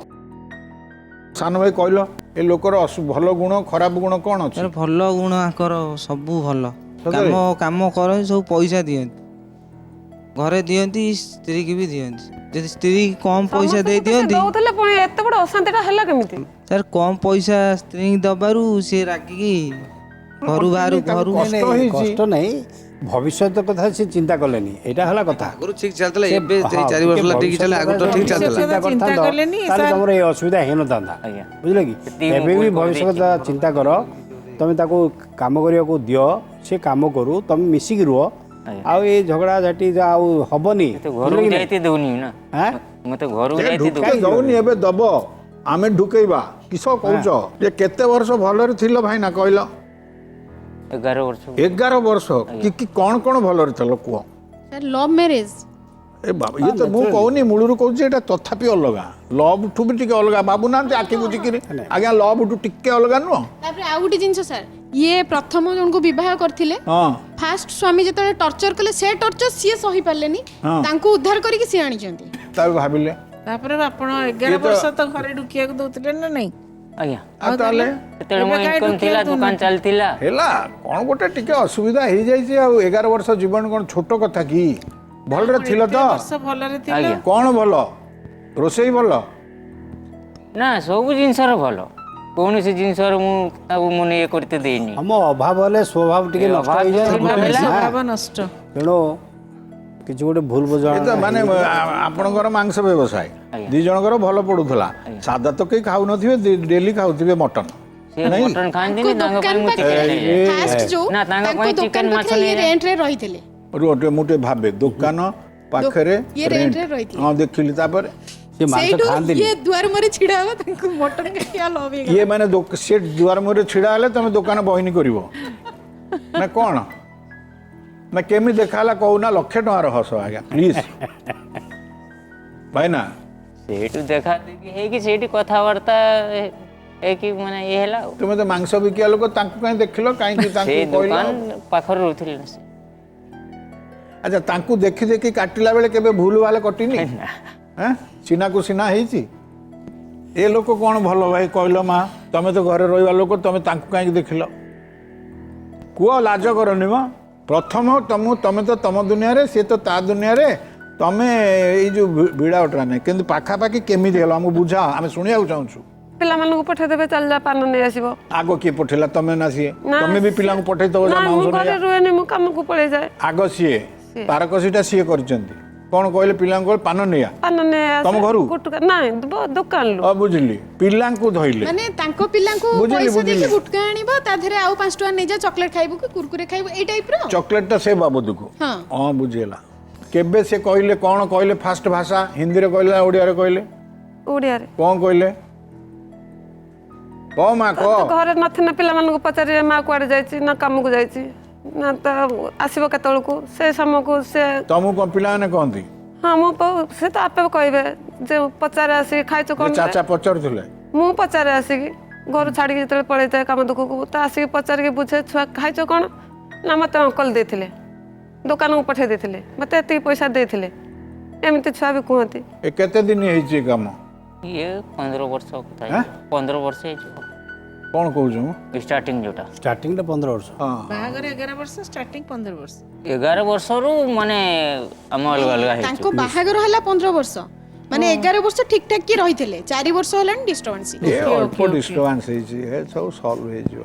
सान भाई कहल ए लोकर भल गुण खराब गुण कौन अच्छे भल गुण आकर सबू भल काम काम कर सब पैसा दियंती घरे दियंती स्त्री की भी दियंती जब स्त्री कम पैसा दे दियंती दउतले पुणी एते बड़ अशांतिटा हला केमिति सर कम पैसा स्त्री दबारू से रागिकी घर बाहर घर कष्ट नहीं भविष्य कथा से चिंता कलेनी एटा हला कथा आगु ठीक चलतला एबे 4 वर्ष ला ठीक चले आगु तो ठीक चलतला चिंता कलेनी ताले हमर ए असुविधा हेन तांदा बुझले कि एबे भी भविष्य कथा चिंता करो तमे ताको काम करिया को दियो से काम करू तमे मिसी की रुओ आ ए झगड़ा झाटी जा हबनी तो घर जाइते दउनी ना हैं मते घर जाइते दउनी एबे दबो आमे ढुकेइबा किसो कहउछ जे केते वर्ष भलरे थिलो भाई ना कहलो 11 वर्ष कि कौन कौन भलरे थिलो को सर लव मैरिज ए बाबा ये तो मु कहनी मूलरू कहूँ एटा तथापि अलगा लव ठू भी टिके अलगा बाबू ना आखि बुझिकी आज्ञा लव ठू टिके अलगा नुह तापर आ गुटी जिंस सर ये प्रथम जन को विवाह करथिले फास्ट स्वामी जतले टॉर्चर कले से टॉर्चर सी सही पालेनी तांको उद्धार करिक सी आनी जंती ता भाबिले ତାପରେ ଆପଣ 11 ବର୍ଷ ତ ଘରେ ଢୁକିବାକୁ ଦଉଥିଲେ ନା ନାଇଁ? ଆଜ୍ଞା ଆଉ ତାହେଲେ ସେତେବେଳେ ମୋ ଏବେ କାଇଁ ଇନକମ୍ ଥିଲା, ଢୁକିବାକୁ ଦୋକାନ ଚାଲିଥିଲା। ହେଲା କ'ଣ ଗୋଟେ ଟିକେ ଅସୁବିଧା ହେଇଯାଇଛି ଆଉ 11 ବର୍ଷ ଜୀବନ କ'ଣ ଛୋଟ କଥା କି? ଭଲରେ ଥିଲ ତ? ବର୍ଷ ଭଲରେ ଥିଲା। ଆଜ୍ଞା କ'ଣ ଭଲ? ରୋଷେଇ ଭଲ? ନା ସବୁ ଜିନିଷର ଭଲ, କୌଣସି ଜିନିଷର ମୁଁ ତାକୁ ମାନେ ଇଏ କରିତେ ଦେଇନି। ଆମ ଅଭାବ ହେଲେ ସ୍ୱଭାବ ଟିକେ ନଷ୍ଟ ଅଭାବ ହେଇଯାଏ ଯଦି ଗୋଟେ ହେଲା, ନା। ସ୍ୱଭାବ ନଷ୍ଟ। ତେଣୁ କିଛି ଗୋଟେ ଭୁଲ ଏ ତ ବୁଝାମଣା ମାନେ ଆପଣଙ୍କର ମାଂସ ବ୍ୟବସାୟ, ଆଜ୍ଞା। ଦି ଜଣଙ୍କର ଭଲ ପଡୁଥିଲା। ସାଧା ତ କେହି ଖାଉନଥିବେ, ଡେଲି ଖାଉଥିବେ ମଟନ। ସେ ମଟନ ଖାଆନ୍ତିନି, ତାଙ୍କ ପାଇଁ ମୁଁ ଚିକେନ ନେଇଯାଏ। ଫାଷ୍ଟ ଯୋଉ ନା, ତାଙ୍କ ତାଙ୍କ ପାଇଁ ଦୋକାନ ଚିକେନ ମାଛ ପାଖରେ ଇଏ ନେଇଯାଏ। ରେଣ୍ଟରେ ରହିଥିଲେ। ମୁଁ ଟିକେ ଭାବେ ଦୋକାନ ପାଖରେ ଇଏ rent। ରେଣ୍ଟରେ ରହିଥିଲେ। ହଁ ଦେଖିଲି। ତାପରେ ସେ ମାଂସ ସେଇଠୁ ଖାଆନ୍ତିନି। ଇଏ ଦୁଆର ମୁହଁରେ ଛିଡା ହବ, ତାଙ୍କୁ ମଟନ ଖାଇବା ଲଭ ହେଇଗଲା। ଇଏ ମାନେ ସେ ଦୁଆର ମୁହଁରେ ଛିଡା ହେଲେ ତମେ ଦୋକାନ ବହିନି କରିବ ନା କ'ଣ? ନା କେମିତି ଦେଖା ହେଲା କହୁନା? 1,00,000 ଟଙ୍କାର ହସ ଆଜ୍ଞା ପ୍ଲିଜ ଭାଇ ନା। ସେଇଠୁ ଦେଖା ଦେଖି ହେଇକି ସେଇଠି କଥାବାର୍ତ୍ତା ହେଇକି ମାନେ ଇଏ ହେଲା ଆଉ। ତୁମେ ତ ମାଂସ ବିକିବା ଲୋକ, ତାଙ୍କୁ କାହିଁ ଦେଖିଲ? କାହିଁକି ସେ ତାଙ୍କୁ କହିଲ? ଦୋକାନ ପାଖରେ ରହୁଥିଲେ ନା ସେ। ଆଚ୍ଛା, ତାଙ୍କୁ ଦେଖି ଦେଖି କାଟିଲା ବେଳେ କେବେ ଭୁଲ ଭାଲ କଟିନି? ସିନାକୁ ସିନା ହେଇଛି। ଏ ଲୋକ କ'ଣ ଭଲ ଭାଇ କହିଲ ମା? ତମେ ତ ଘରେ ରହିବା ଲୋକ, ତମେ ତାଙ୍କୁ କାହିଁକି ଦେଖିଲ? କୁହ, ଲାଜ କରନି ମ। ପ୍ରଥମ ତମେ ତ ତମ ଦୁନିଆରେ, ସିଏ ତ ତା ଦୁନିଆରେ। ତମେ ଏଇ ଯୋଉ ଭିଡ଼ା ଉଠରା ନାହିଁ, କିନ୍ତୁ ପାଖାପାଖି କେମିତି ହେଲ ଆମକୁ ବୁଝା, ଆମେ ଶୁଣିବାକୁ ଚାହୁଁଛୁ। ପିଲାମାନଙ୍କୁ ପଠେଇଦେବେ, ଚାଲ ଯା ପାନ ନେଇ ଆସିବ। ଆଗ କିଏ ପଠେଇଲା? ତମେ ନା ସିଏ? ନା, ତମେ ବି ପିଲାଙ୍କୁ ପଠେଇଥିବ ଯା ନା, ମାଉଁସ ମୁଁ ନେଇ ଘରେ ଆ। ରୁହେନି, ମୁଁ କାମକୁ ପଳେଇ ଯାଏ। ଆଗ ସିଏ ତାରକସିଟା ସିଏ କରିଛନ୍ତି। କ'ଣ କହିଲେ? ପିଲାଙ୍କୁ କହିଲେ ପାନ ନେଇଆ। ପାନ ନେଇ ଆସେ। ତମ ଘରୁ? ଗୁଟୁକା ନାଇଁ, ଦୋକାନରୁ। ବୁଝିଲି। ପିଲାଙ୍କୁ ଧଇଲେ। ମାନେ ତାଙ୍କ ପିଲାଙ୍କୁ ବୁଝିଲି, ପଇସା ଦେଇକି ବୁଝିଲି। ଗୁଟକା ଆଣିବ, ତା ଦେହରେ ଆଉ 5 ଟଙ୍କା ନେଇଯା, ଚକଲେଟ ଖାଇବୁ କି କୁରକୁରେ ଖାଇବୁ, ଏଇ ଟାଇପର। ଚକଲେଟଟା ସେ ବାବଦକୁ। ହଁ। ହଁ, ବୁଝିଗଲା। କେବେ ସେ କହିଲେ? କ'ଣ କହିଲେ? ଫାଷ୍ଟ ଭାଷା ହିନ୍ଦୀରେ କହିଲେ ନା ଓଡ଼ିଆରେ କହିଲେ? ଓଡ଼ିଆରେ। କ'ଣ କହିଲେ? କହ ମା କହ। ଘରେ ନଥିଲେ ପିଲାମାନଙ୍କୁ ପଚାରିବେ ମା କୁଆଡ଼େ ଯାଇଛି, ନା କାମକୁ ଯାଇଛି, ନା ତ ଆସିବ କେତେବେଳକୁ, ସେ ସମୟକୁ ସେ। ତମକୁ କ'ଣ ପିଲାମାନେ କହନ୍ତି? ହଁ, ସେ ତ ଆପେ କହିବେ ଯେ ପଚାରେ ଆସିକି ଖାଇଛୁ କ'ଣ? ଚାଚା ପଚାରୁଥିଲେ? ମୁଁ ପଚାରେ ଆସିକି, ଘରୁ ଛାଡ଼ିକି ଯେତେବେଳେ ପଳେଇଥାଏ କାମ ଦୁଃଖକୁ, ତ ଆସିକି ପଚାରିକି ବୁଝେ, ଛୁଆ ଖାଇଛ କ'ଣ? ନା ମୋତେ ଅଙ୍କଲ ଦେଇଥିଲେ, ଦୋକାନକୁ ପଠେଇ ଦେଇଥିଲେ, ମୋତେ ଏତିକି ପଇସା ଦେଇଥିଲେ। ଏମିତି ଛୁଆ ବି କୁହନ୍ତି। ଏ କେତେ ଦିନ ହେଇଛି ଏ କାମ? ଇଏ 15 ବର୍ଷ କଥା, ଆଁ? 15 ବର୍ଷ ହେଇଯିବ କ'ଣ କହୁଛୁ? ଷ୍ଟାର୍ଟିଂ ଯୋଉଟା। ଷ୍ଟାର୍ଟିଂଟା 15 ବର୍ଷ। ହଁ। ବାହାଘର 11 ବର୍ଷ, ଷ୍ଟାର୍ଟିଂ 15 ବର୍ଷ। 11 ବର୍ଷରୁ ମାନେ ଆମ ଅଲଗା ଅଲଗା ହେଇଛୁ। ତାଙ୍କ ବାହାଘର ହେଲା 15 ବର୍ଷ, ମାନେ 11 ବର୍ଷ ଠିକ ଠାକ କି ରହିଥିଲେ, 4 ବର୍ଷ ହେଲାଣି ଡିଷ୍ଟର୍ବାନ୍ସ। ଏ ଅଳ୍ପ ଡିଷ୍ଟର୍ବାନ୍ସ ହେଇଛି, ଏ ସବୁ ସଲ୍ଭ ହେଇଯିବ।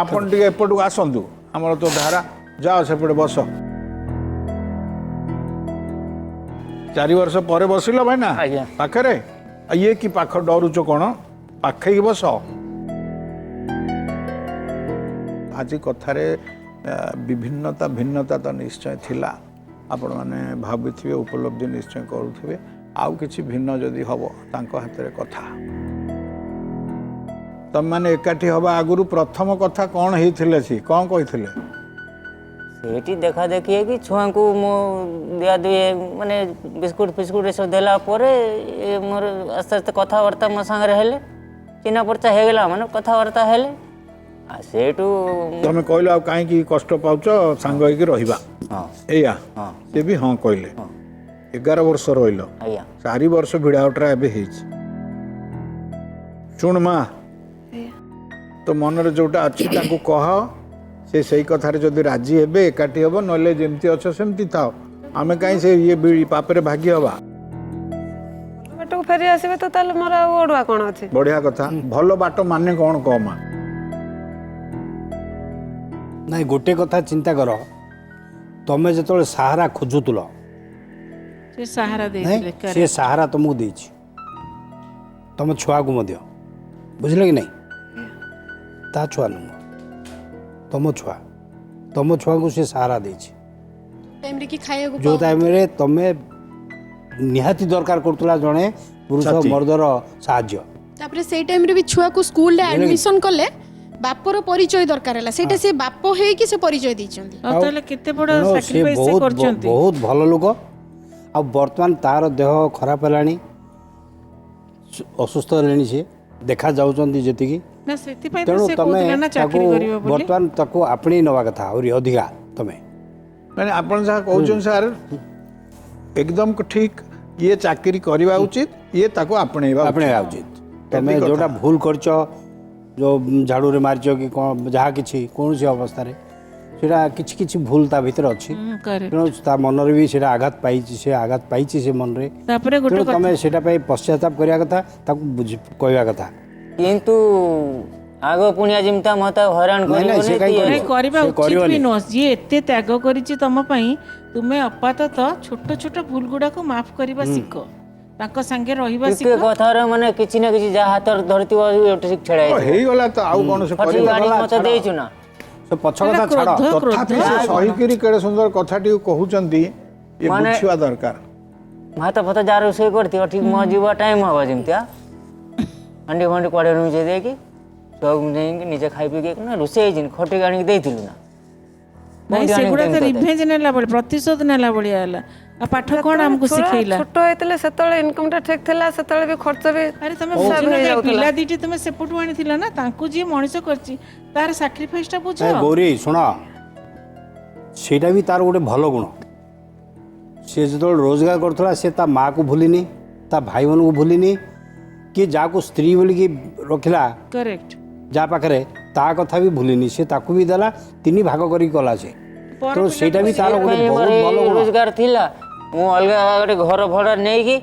ଆପଣ ଟିକେ ଏପଟକୁ ଆସନ୍ତୁ, ଆମର ତ ଧାରା। ଯାଅ ସେପଟେ ବସ। 4 ବର୍ଷ ପରେ ବସିଲ ଭାଇ ନା ଆଜ୍ଞା। ପାଖରେ। ଇଏ କି ପାଖ ଡରୁଛ କ'ଣ? ପାଖେଇକି ବସ। ଆଜି କଥାରେ ବିଭିନ୍ନତା ଭିନ୍ନତା ତ ନିଶ୍ଚୟ ଥିଲା। ଆପଣମାନେ ଭାବୁଥିବେ, ଉପଲବ୍ଧି ନିଶ୍ଚୟ କରୁଥିବେ। ଆଉ କିଛି ଭିନ୍ନ ଯଦି ହେବ, ତାଙ୍କ ହାତରେ କଥା। ତମେମାନେ ଏକାଠି ହେବା ଆଗରୁ ପ୍ରଥମ କଥା କ'ଣ ହେଇଥିଲେ? ସେ କ'ଣ କହିଥିଲେ? ସେଇଠି ଦେଖା ଦେଖି ହେଇକି ଛୁଆଙ୍କୁ ମୁଁ ଦିଆଦୁଇ ମାନେ ବିସ୍କୁଟ ଫିସ୍କୁଟ ଏସବୁ ଦେଲା ପରେ ମୋର ଆସ୍ତେ ଆସ୍ତେ କଥାବାର୍ତ୍ତା ମୋ ସାଙ୍ଗରେ ହେଲେ, ଚିହ୍ନା ପରିଚୟ ହେଇଗଲା, ମାନେ କଥାବାର୍ତ୍ତା ହେଲେ। ଆଉ ସେଇଠୁ ତମେ କହିଲ ଆଉ କାହିଁକି କଷ୍ଟ ପାଉଛ, ସାଙ୍ଗ ହେଇକି ରହିବା। ହଁ ଏଇଆ ହଁ ସେ ବି ହଁ କହିଲେ। 11 ବର୍ଷ ରହିଲ, ଆଜ୍ଞା 4 ବର୍ଷ ଭିଡ଼ାଉଟରା ଏବେ ହେଇଛି। ଶୁଣ ମା, ତ ମନରେ ଯୋଉଟା ଅଛି ତାଙ୍କୁ କହ। ସେ ସେଇ କଥାରେ ଯଦି ରାଜି ହେବେ ଏକାଠି ହେବ, ନହେଲେ ଯେମିତି ଅଛ ସେମିତି ଥାଅ। ଆମେ କାହିଁ ସେ ଇଏ ପାପରେ ଭାଗି ହବା? ବାଟକୁ ଫେରି ଆସିବେ ତ ତାହେଲେ ମୋର ଆଉ ଅଡୁଆ କ'ଣ ଅଛି? ବଢିଆ କଥା। ଭଲ ବାଟ ମାନେ କ'ଣ କହ ମା? ନାଇଁ, ଗୋଟେ କଥା ଚିନ୍ତା କର, ତମେ ଯେତେବେଳେ ସାହାରା ଖୋଜୁଥିଲ, ସେ ସାହାରା ନାଇଁ, ଦେଇଥିଲେ। ସେ ସାହାରା ତମକୁ ଦେଇଛି, ତମ ଛୁଆକୁ ମଧ୍ୟ। ବୁଝିଲ କି ନାଇଁ? ତା ଛୁଆ ନୁହଁ, ତମ ଛୁଆ। ତମ ଛୁଆଙ୍କୁ ସେ ସାହାରା ଦେଇଛି। ଟାଇମରେ କି ଖାଇବାକୁ ଯେଉଁ ଟାଇମରେ ତମେ ନିହାତି ଦରକାର କରୁଥିଲା ଜଣେ ପୁରୁଷ ସାଥୀ। ମର୍ଦ୍ଦର ସାହାଯ୍ୟ। ତାପରେ ସେଇ ଟାଇମରେ ବି ଛୁଆକୁ ସ୍କୁଲରେ ଆଡମିସନ କଲେ, ବାପର ପରିଚୟ ଦରକାର ହେଲା। ସେଇଟା ସେ ବାପ ହେଇକି ସେ ପରିଚୟ ଦେଇଛନ୍ତି। ଆଉ ତାହେଲେ କେତେ ବଡ ତେଣୁ ସେ ସାକ୍ରିଫାଇସ୍ ସେ କରିଛନ୍ତି। ବହୁତ ଭଲ ଲୋକ। ଆଉ ବର୍ତ୍ତମାନ ତାର ଦେହ ଖରାପ ହେଲାଣି, ଅସୁସ୍ଥ ହେଲେଣି, ସେ ଦେଖା ଯାଉଛନ୍ତି ଯେତିକି। ନା ସେଥିପାଇଁ ତ ତେଣୁ ସେ ତମେ କହୁଥିଲେ ନା ତାକୁ ଚାକିରି କରିବ ବୋଲି। ବର୍ତ୍ତମାନ ତାକୁ ଆପଣେଇ ନେବା କଥା ଆହୁରି ଅଧିକା। ତମେ ମାନେ ଆପଣ ଯାହା କହୁଛନ୍ତି ସାର୍, एकदम ठीक ये चाकरी करवा उचित ये ताको आपणेबा आपणेबा उचित तमें जोटा भूल करछ जो झाड़ू रे मारछ कि कोन जहा किछि कोनसी अवस्था रे सेटा किछि किछि भूल ता भीतर अछि तेणु ता मन रे भी सेटा आघात पाइछि से आघात पाइछि से मन रे तापरे गोटे तमें सेटा पई पश्चाताप करिया कथा ताको बुझ कहवा कथा किंतु आगो पुनिया जिमता मता हैरान नहीं करबा उचित भी नो जे एते त्याग करिछि तम पई तुमे अपातत छोट छोट भूल गुडा को माफ करबा सिको ताको संगे रहिबा सिको कथा रे माने किछि ना किछि जा हाथ धरती ओटे सिक छड़ाई हेई गला तो आउ कोन से करि गाड़ी मत देइछु ना तो पछ कथा छाड़ तथापि से सही करी केड़े सुंदर कथाटी कहउचंती ये बुझिवा दरकार भात फत जा रोसे करती ठीक म जीवा टाइम हवा जिमता अंडी फंडी कोड़े नु जे देकी सब नहीं नीचे खाई पी के ना रोसे जिन खटे गाणी के देइथिलु ना नहीं सेगुडा तो रिवेंज नेला बळे प्रतिशोध नेला बळे आला आ पाठ कोन हमको सिखैला छोटो हेतले सेतळे इनकम टा ठीक थिला सेतळे भी खर्च भी अरे तमे पिला दीटी तमे सेपटु आनी थिला ना तांकु जे मଣିष करची तार सैक्रिफाइस टा बुझो गौरी सुन सेटा भी तार गोटे भल गुण से जो रोजगार करथला से ता माँ को भूलिनी ता भाई मन को भूलिनी कि जाको स्त्री बोली कि रखिला करेक्ट जा पाखरे ता कथा भी भूलिनी से ताकू भी देला तीन भाग करी कला से तो सेटा भी तार गोटे बहुत भल गुण रोजगार थिला मु अलगा गोटे घर भड़ा नै कि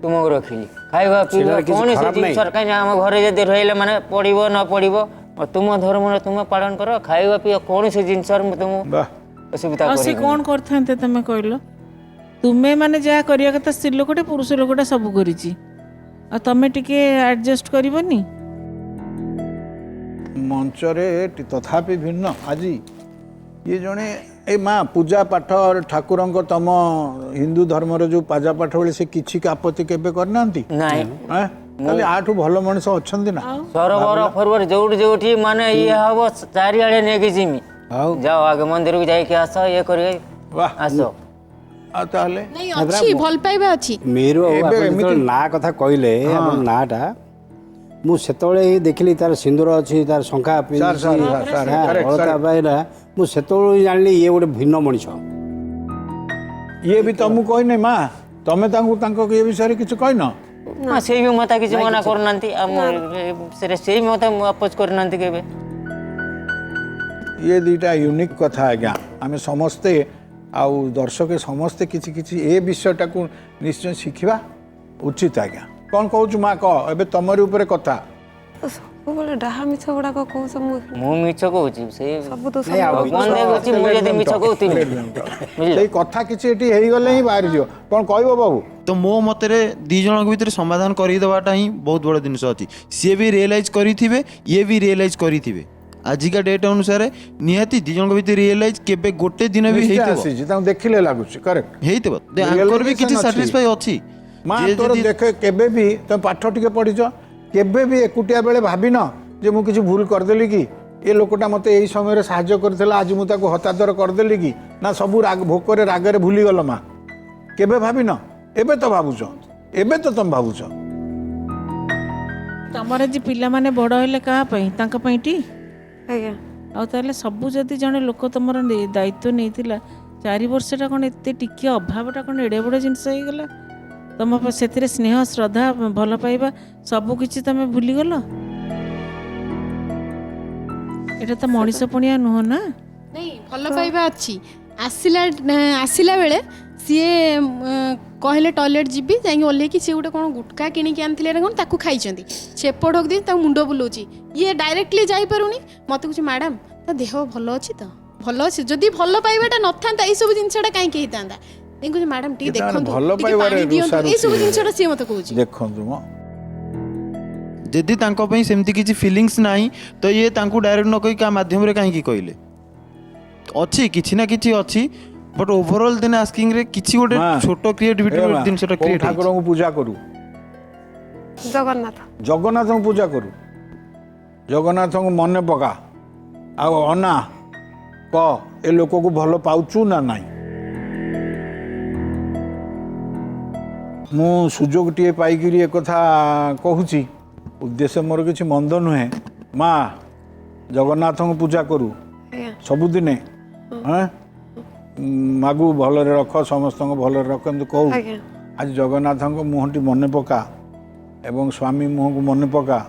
तुमको रखिली खाइबा पीबा कोन से दिन सरकार हम घरे जदि रहिले माने पड़िबो न पड़िबो और तुम धर्म तुम पालन करो खाइबा पीबा कोन से दिन सर तुम असुविधा करी से कोन करथांते तमे कहलो तुमे माने जा करिया कथा स्त्री लोकटे पुरुष लोकटे सब करिची आ तमे टिके एडजस्ट करबनी मंचरे तथापि भिन्न आज ये जड़े ए माँ पूजा पाठ और ठाकुर तम हिंदू धर्म जो पूजा पाठ बेले से किसी आपत्ति केबे करना खाली आठू भल मनीष अच्छा ना सरोवर फरवर जोटी जोटी माने ये हम चारिआडे नेकी जिमी जाओ आगे मंदिर को जाके आस ये कर आस नहीं अच्छी भल पाइबा अच्छी मेरो ना कथा कहले नाटा मु सेतळे ही देखली तार सिंदूर अछि तार शंखा पिंदा बाइला मु सेतळे जानली ये गोटे भिन्न मनीष ये भी तुमको कहने माँ तमें तांको ये विषय किछु कहन हां से भी मता किछु मना करनांती से मता अपोज करनांती केबे ये दुटा यूनिक कथा आज्ञा आम समस्ते आउ दर्शक समस्ते किछि किछि ए विषयटा को निश्चय शिखिबा उचित आज्ञा कौन कहूँ माँ कह ए तमरी ऊपर कथा बोले डाहा मिछ गुडा को कहू मु मिछ कहूची से सब तो भगवान देखुची मु जदि मिछ कहूतिनी सेई कथा किछि एटी हेई गले ही बाहर जियो कौन कहबो बाबू तो मो मतरे दी जन के भीतर समाधान करी देवाटा ही बहुत बड़ जिनिस अछि सी भी रियलाइज करिथिबे ये भी रियलाइज करिथिबे आजिका डेट अनुसार निहाती दी जन के भीतर रियलाइज केबे गोटे दिन भी हेइतो देखिले लागुछि करेक्ट हेइतो आंकर भी किछि सैटिस्फाई अछि माँ तोर देख केबे भी तुम पाठ टिके पढ़िच केबे भी एकुटिया बेले भाबिन जे मु किछि भूल करदेली कि ये लोकटा मते एई समय रे साहाय्य करथिला आज मु ताको हतादर करदेली कि ना सबु राग भोकरे रागरे भूली गल माँ केबे भाबिन एबे तो भाबुछ एबे तो तुम भाबुछ तमरे जे पिला माने बड़ हेले का पई तांका पई टी आज्ञा आ ताले सबु जति जने लोक तमर दायित्व नेतिला 4 वर्षटा कोन एते टिके अभावटा कोन एडे बड़ जिंस हे गेला तुम से स्नेह श्रद्धा भल पाइबा सबू किसी तुम भूलीगल एटा तो मनीष पणिया नुह ना नहीं भल पाइबा अच्छी आसिला बेले सीए कहले टॉयलेट जीबी जाई ओल्ले कि सी गोटे कोन गुटका किनी के आनथिले कोन ताकू खाइचंती छेप ढोक दी ता मुंडो बुलोची ये डायरेक्टली जाई पारुनी मते कुछ मैडम ता देह भल अछि त भल अछि जदी भल पाइबाटा नथांता ए सब जिंसटा काई के हितांदा देखो मैडम टी देखंतु भल पाइबारे ए सब जिंसटा सी मते कहूची देखंतु म जदि तांको पई सेमती किछि फीलिंग्स नाही तो ये तांको डायरेक्ट न कहि का माध्यम रे काहे की कहले अछि किछि ना किछि अछि बट ओवरऑल देन आस्किंग रे किछि गोटे छोटो क्रिएटिविटी दिन सेटा क्रिएट ठाकुर को पूजा करू जगन्नाथ जगन्नाथ को पूजा करू जगन्नाथ को मन पका आ अना क ए लोक को भल पाउचू ना नाही मु सुजोग टीए पाइकिरी एक कथा कहूची उद्देश्य मोर किछि मंद नुहे माँ जगन्नाथ को पूजा करू सबुदिने हाँ ମାଗୁ ଭଲରେ ରଖ ସମସ୍ତଙ୍କୁ ଭଲରେ ରଖ ଏମିତି କହୁ ଆଜ୍ଞା ଆଜି ଜଗନ୍ନାଥଙ୍କ ମୁହଁଟି ମନେ ପକା ଏବଂ ସ୍ୱାମୀ ମୁହଁକୁ ମନେ ପକା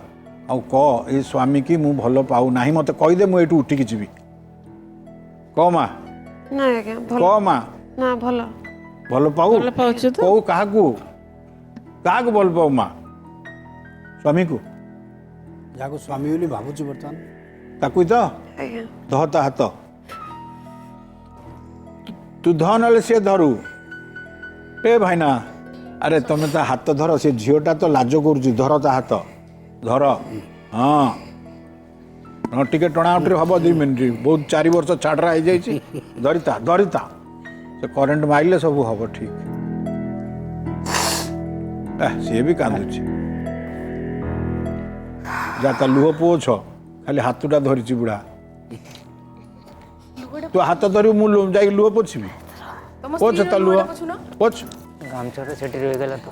ଆଉ କହ ଏଇ ସ୍ୱାମୀ କି ମୁଁ ଭଲ ପାଉନାହିଁ ମୋତେ କହିଦେ ମୁଁ ଏଇଠୁ ଉଠିକି ଯିବି କହ ମା ନା ଆଜ୍ଞା ଭଲ କହ ମା ନା ଭଲ ଭଲ ପାଉ ଭଲ ପାଉଛୁ ତ କହୁ କାହାକୁ କାହାକୁ ଭଲ ପାଉ ମା ସ୍ୱାମୀକୁ ଯାହାକୁ ସ୍ୱାମୀ ବୋଲି ଭାବୁଛି ବର୍ତ୍ତମାନ ତାକୁ ତ ଆଜ୍ଞା ଧହ ତା ହାତ ତୁ ଧ ନହେଲେ ସିଏ ଧରୁ ଏ ଭାଇନା ଆରେ ତମେ ତା ହାତ ଧର ସେ ଝିଅଟା ତ ଲାଜ କରୁଛି ଧର ତା ହାତ ଧର ହଁ ହଁ ଟିକେ ଟଣାଉଟରେ ହବ 2 ମିନିଟ୍ ବହୁତ 4 ବର୍ଷ ଛାଡ଼ରା ହେଇଯାଇଛି ଧରିତା ସେ କରେଣ୍ଟ ମାରିଲେ ସବୁ ହବ ଠିକ ସିଏ ବି କାନ୍ଦୁଛି ଯା ତା ଲୁହ ପୋଛ ଖାଲି ହାତଟା ଧରିଛି ବୁଢ଼ା ତୁ ହାତ ଧରିବୁ ମୁଁ ଯାଇକି ଲୁହ ପୋଛିବି ପୋଛ ତା ଲୁହ ପୋଛ ଗାମଛାଟା ସେଠି ରହିଗଲା ତ